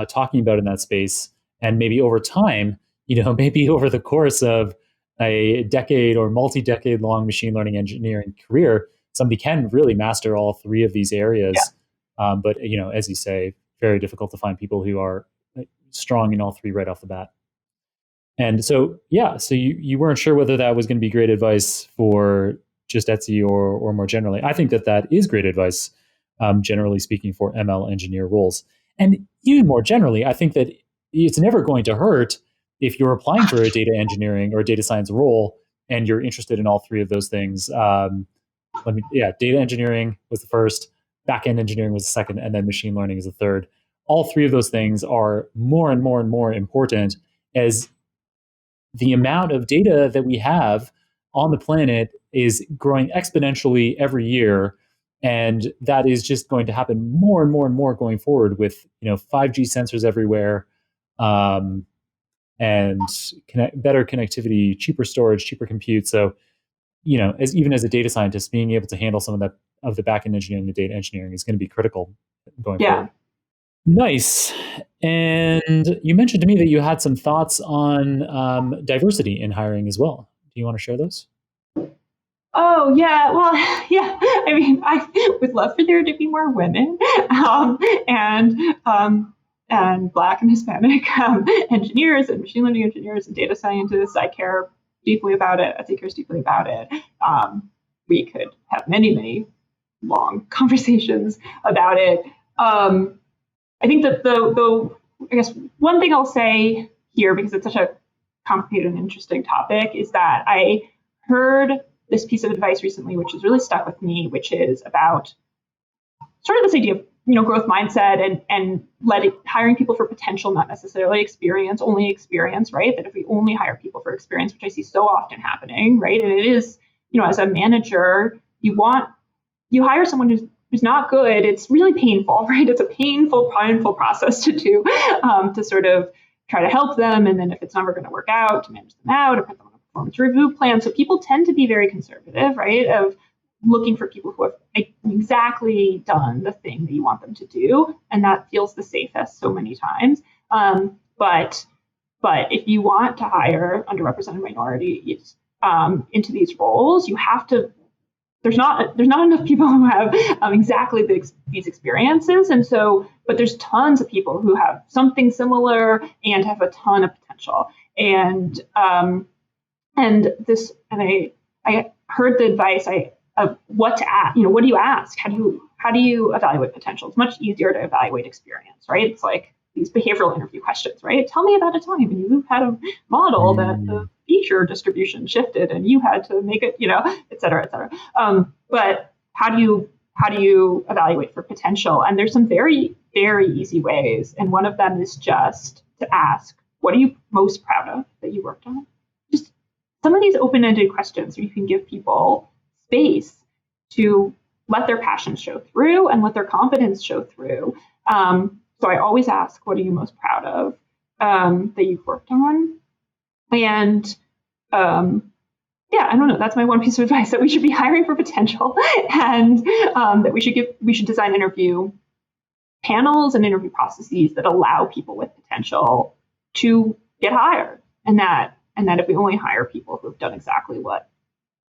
S1: talking about in that space, and maybe over time, maybe over the course of a decade or multi-decade long machine learning engineering career, somebody can really master all three of these areas. Yeah. But as you say, very difficult to find people who are strong in all three right off the bat. And so, so you weren't sure whether that was going to be great advice for just Etsy or more generally. I think that is great advice, generally speaking, for ML engineer roles. And even more generally, I think that it's never going to hurt if you're applying for a data engineering or data science role and you're interested in all three of those things. Data engineering was the first, back-end engineering was the second, and then machine learning is the third. all three of those things are more and more and more important as the amount of data that we have on the planet is growing exponentially every year. And that is just going to happen more and more and more going forward with 5G sensors everywhere, and better connectivity, cheaper storage, cheaper compute. So, even as a data scientist, being able to handle some of the backend engineering, the data engineering is going to be critical going forward. Nice. And you mentioned to me that you had some thoughts on diversity in hiring as well. Do you want to share those?
S2: Oh, yeah. Well, yeah. I mean, I would love for there to be more women, and Black and Hispanic engineers and machine learning engineers and data scientists. I care deeply about it. Etsy cares deeply about it. We could have many, many long conversations about it. I think that I guess one thing I'll say here, because it's such a complicated and interesting topic, is that I heard this piece of advice recently, which has really stuck with me, which is about sort of this idea of growth mindset and hiring people for potential, not necessarily experience, only experience, right? That if we only hire people for experience, which I see so often happening, right? And it is, as a manager, you hire someone who's not good. It's really painful, right? It's a painful process to do, to sort of try to help them. And then if it's never going to work out, to manage them out or put them on a performance review plan. So people tend to be very conservative, right? Of looking for people who have exactly done the thing that you want them to do. And that feels the safest so many times. But if you want to hire underrepresented minorities into these roles, you have to, there's not enough people who have exactly these experiences. And so, but there's tons of people who have something similar and have a ton of potential. And I heard the advice of what to ask. What do you ask? How do you evaluate potential? It's much easier to evaluate experience, right? It's like these behavioral interview questions, right? Tell me about a time when you had a model that the feature distribution shifted and you had to make it, et cetera, et cetera. But how do you evaluate for potential? And there's some very, very easy ways. And one of them is just to ask, what are you most proud of that you worked on? Just some of these open-ended questions where you can give people space to let their passion show through and let their confidence show through. So I always ask, what are you most proud of that you've worked on? And I don't know. That's my one piece of advice, that we should be hiring for potential, and that we should design interview panels and interview processes that allow people with potential to get hired, and that if we only hire people who have done exactly what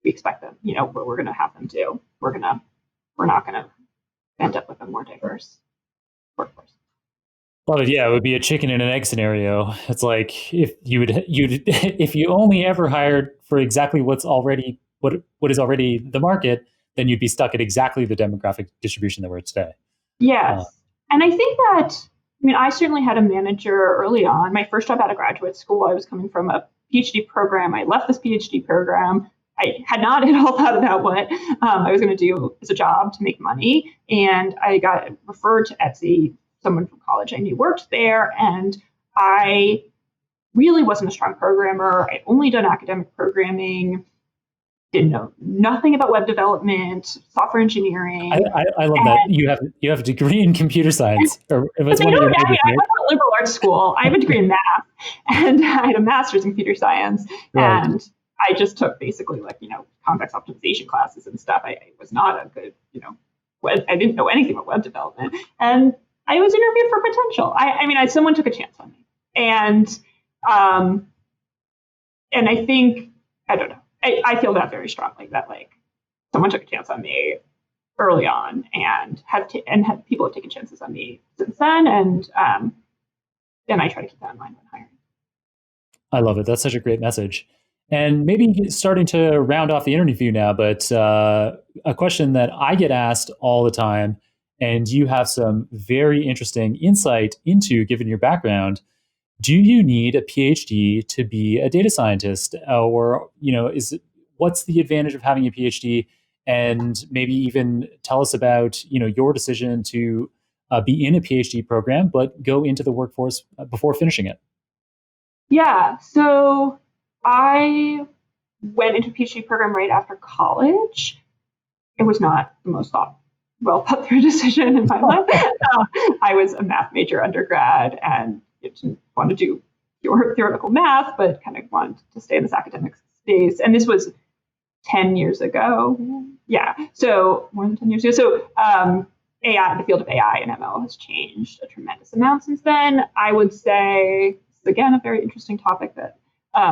S2: we expect them, what we're going to have them do, we're not going to end up with a more diverse workforce.
S1: Well, yeah, it would be a chicken and an egg scenario. It's like if if you only ever hired for exactly what is already the market, then you'd be stuck at exactly the demographic distribution that we're at today.
S2: Yes. And I think that, I certainly had a manager early on. My first job out of graduate school, I was coming from a PhD program. I left this PhD program. I had not at all thought about what I was going to do as a job to make money. And I got referred to Etsy. Someone from college I knew worked there, and I really wasn't a strong programmer. I'd only done academic programming, didn't know nothing about web development, software engineering.
S1: I love that you have a degree in computer science. Or it was one of your
S2: I went to a liberal arts school. I have a degree in math, and I had a master's in computer science, right. And I just took basically context optimization classes and stuff. I was not a good, I didn't know anything about web development, and I was interviewed for potential. Someone took a chance on me, and I think, I don't know, I feel that very strongly, that someone took a chance on me early on, and people have taken chances on me since then, and I try to keep that in mind when hiring.
S1: I love it. That's such a great message. And maybe starting to round off the interview now, but a question that I get asked all the time, and you have some very interesting insight into, given your background. Do you need a PhD to be a data scientist? Or, what's the advantage of having a PhD? And maybe even tell us about, your decision to be in a PhD program, but go into the workforce before finishing it?
S2: Yeah, so I went into a PhD program right after college. It was not the most well thought through decision in my life. I was a math major undergrad and didn't want to do pure theoretical math, but kind of wanted to stay in this academic space. And this was 10 years ago. Yeah, so more than 10 years ago. So AI, the field of AI and ML has changed a tremendous amount since then. I would say, again, a very interesting topic that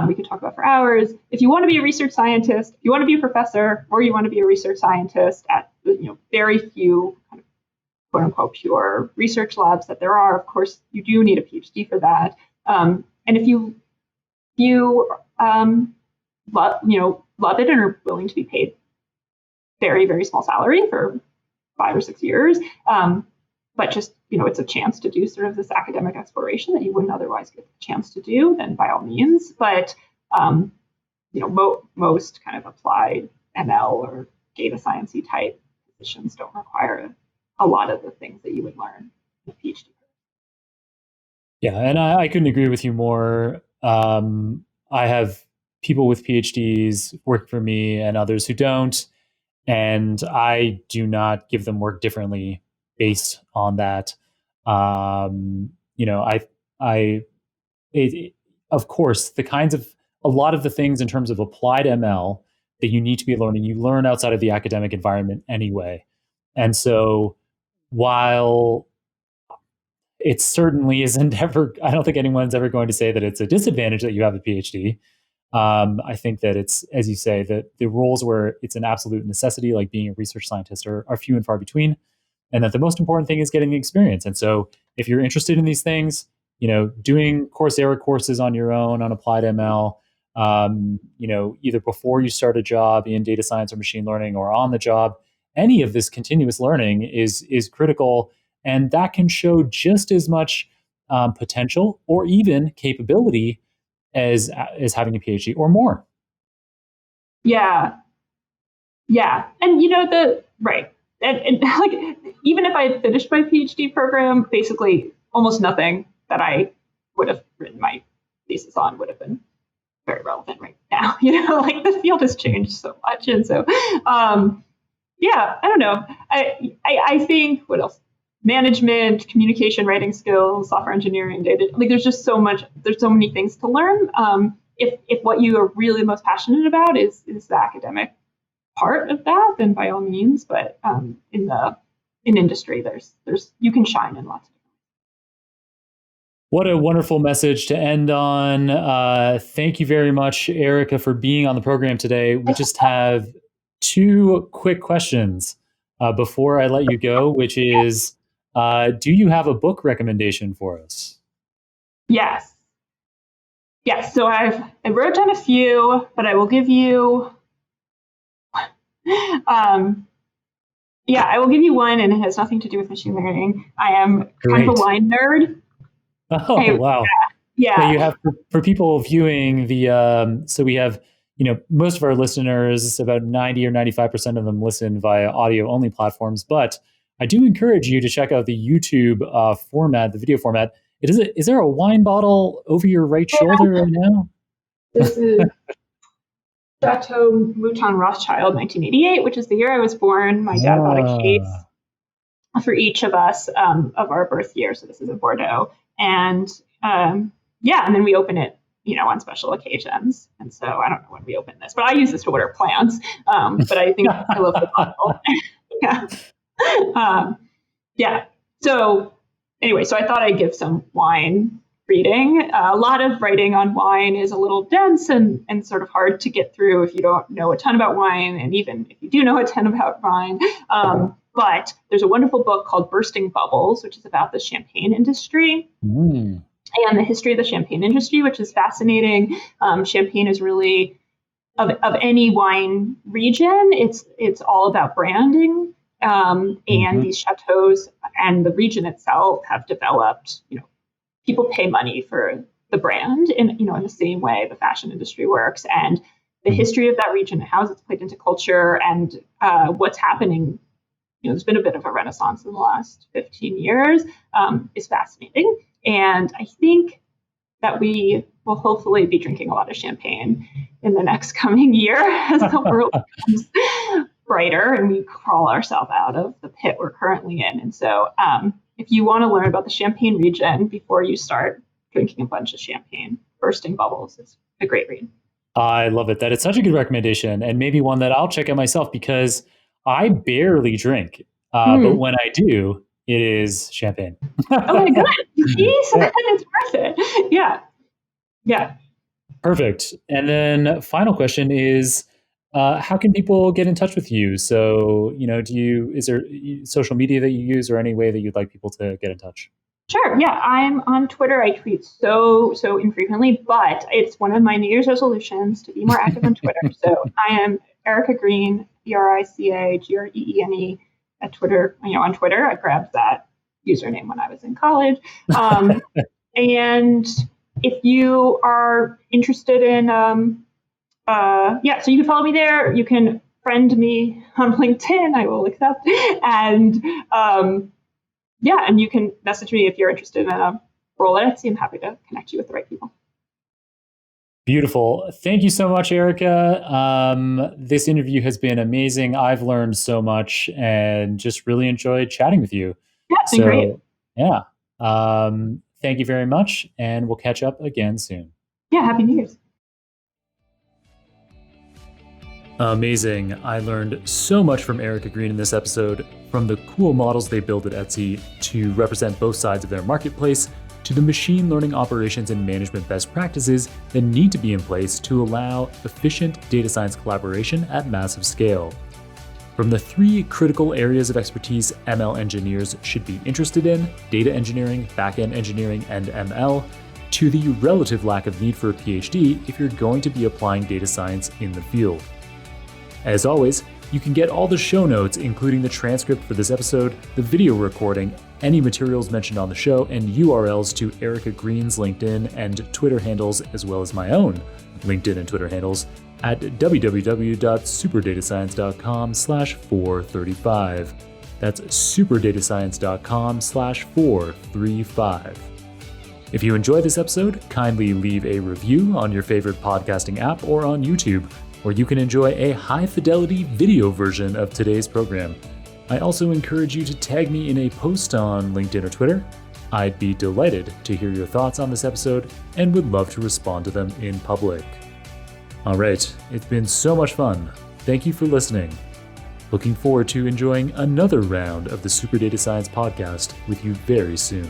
S2: we could talk about for hours. If you want to be a research scientist, if you want to be a professor, or you want to be a research scientist at very few kind of quote unquote pure research labs that there are, of course, you do need a PhD for that. And if you love it and are willing to be paid very, very small salary for 5 or 6 years, but just it's a chance to do sort of this academic exploration that you wouldn't otherwise get the chance to do, then by all means. But most kind of applied ML or data sciencey type positions don't require a lot of the things that you would learn in a PhD.
S1: Yeah, and I couldn't agree with you more. I have people with PhDs work for me and others who don't, and I do not give them work differently based on that. Of course, a lot of the things in terms of applied ML that you need to be learning, you learn outside of the academic environment anyway. And so while it certainly isn't ever, I don't think anyone's ever going to say that it's a disadvantage that you have a PhD. I think that it's, as you say, that the roles where it's an absolute necessity, like being a research scientist, are few and far between, and that the most important thing is getting the experience. And so if you're interested in these things, doing Coursera courses on your own on applied ML, either before you start a job in data science or machine learning or on the job, any of this continuous learning is critical. And that can show just as much potential or even capability as having a PhD or more.
S2: Yeah. And right. And like, even if I had finished my PhD program, basically almost nothing that I would have written my thesis on would have been very relevant right now. Like the field has changed so much. And so, I don't know. I think what else? Management, communication, writing skills, software engineering, data. Like there's just so much. There's so many things to learn. If what you are really most passionate about is the academic part of that, then by all means. But in industry, there's you can shine in lots of.
S1: What a wonderful message to end on. Thank you very much, Erica, for being on the program today. We just have 2 quick questions before I let you go, which is, do you have a book recommendation for us?
S2: Yes. So I wrote down a few, but I will give you. I will give you one, and it has nothing to do with machine learning. I am kind of a wine nerd.
S1: Oh, wow.
S2: Yeah.
S1: So you have, for people viewing so we have, most of our listeners, about 90 or 95% of them listen via audio only platforms, but I do encourage you to check out the YouTube format, the video format. Is there a wine bottle over your right shoulder right now?
S2: This is Chateau Mouton Rothschild 1988, which is the year I was born. My dad bought a case for each of us of our birth year. So this is a Bordeaux. And and then we open it, on special occasions. And so I don't know when we open this, but I use this to water plants. But I think I love the bottle. So anyway, so I thought I'd give some wine reading. A lot of writing on wine is a little dense and sort of hard to get through if you don't know a ton about wine, and even if you do know a ton about wine. But there's a wonderful book called Bursting Bubbles, which is about the champagne industry and the history of the champagne industry, which is fascinating. Champagne is really, of any wine region, it's all about branding. And these chateaus and the region itself have developed, people pay money for the brand in the same way the fashion industry works, and the history of that region, how it's played into culture, and what's happening there's been a bit of a renaissance in the last 15 years, is fascinating. And I think that we will hopefully be drinking a lot of champagne in the next coming year as the world becomes brighter and we crawl ourselves out of the pit we're currently in. And so if you want to learn about the Champagne region before you start drinking a bunch of champagne, Bursting Bubbles is a great read.
S1: I love it. That is such a good recommendation, and maybe one that I'll check out myself because I barely drink. But when I do, it is champagne.
S2: Oh my God. Geez, yeah. It's worth it. Yeah. Yeah.
S1: Perfect. And then final question is, how can people get in touch with you? So, is there social media that you use or any way that you'd like people to get in touch?
S2: Sure. Yeah. I'm on Twitter. I tweet so infrequently, but it's one of my New Year's resolutions to be more active on Twitter. So I am Erica Greene, BRICAGREENE at Twitter. On Twitter, I grabbed that username when I was in college. And if you are interested in, so you can follow me there. You can friend me on LinkedIn. I will accept. And and you can message me if you're interested in a role at Etsy. I'm happy to connect you with the right people.
S1: Beautiful. Thank you so much, Erica. This interview has been amazing. I've learned so much and just really enjoyed chatting with you.
S2: Yeah, it's been great.
S1: Yeah. Thank you very much, and we'll catch up again soon.
S2: Yeah, Happy New Year's.
S1: Amazing. I learned so much from Erica Greene in this episode, from the cool models they build at Etsy to represent both sides of their marketplace, to the machine learning operations and management best practices that need to be in place to allow efficient data science collaboration at massive scale. From the 3 critical areas of expertise ML engineers should be interested in, data engineering, backend engineering, and ML, to the relative lack of need for a PhD if you're going to be applying data science in the field. As always, you can get all the show notes, including the transcript for this episode, the video recording, any materials mentioned on the show, and URLs to Erica Greene's LinkedIn and Twitter handles, as well as my own LinkedIn and Twitter handles, at www.superdatascience.com/435. That's superdatascience.com/435. If you enjoyed this episode, kindly leave a review on your favorite podcasting app or on YouTube, where you can enjoy a high-fidelity video version of today's program. I also encourage you to tag me in a post on LinkedIn or Twitter. I'd be delighted to hear your thoughts on this episode and would love to respond to them in public. All right, it's been so much fun. Thank you for listening. Looking forward to enjoying another round of the Super Data Science podcast with you very soon.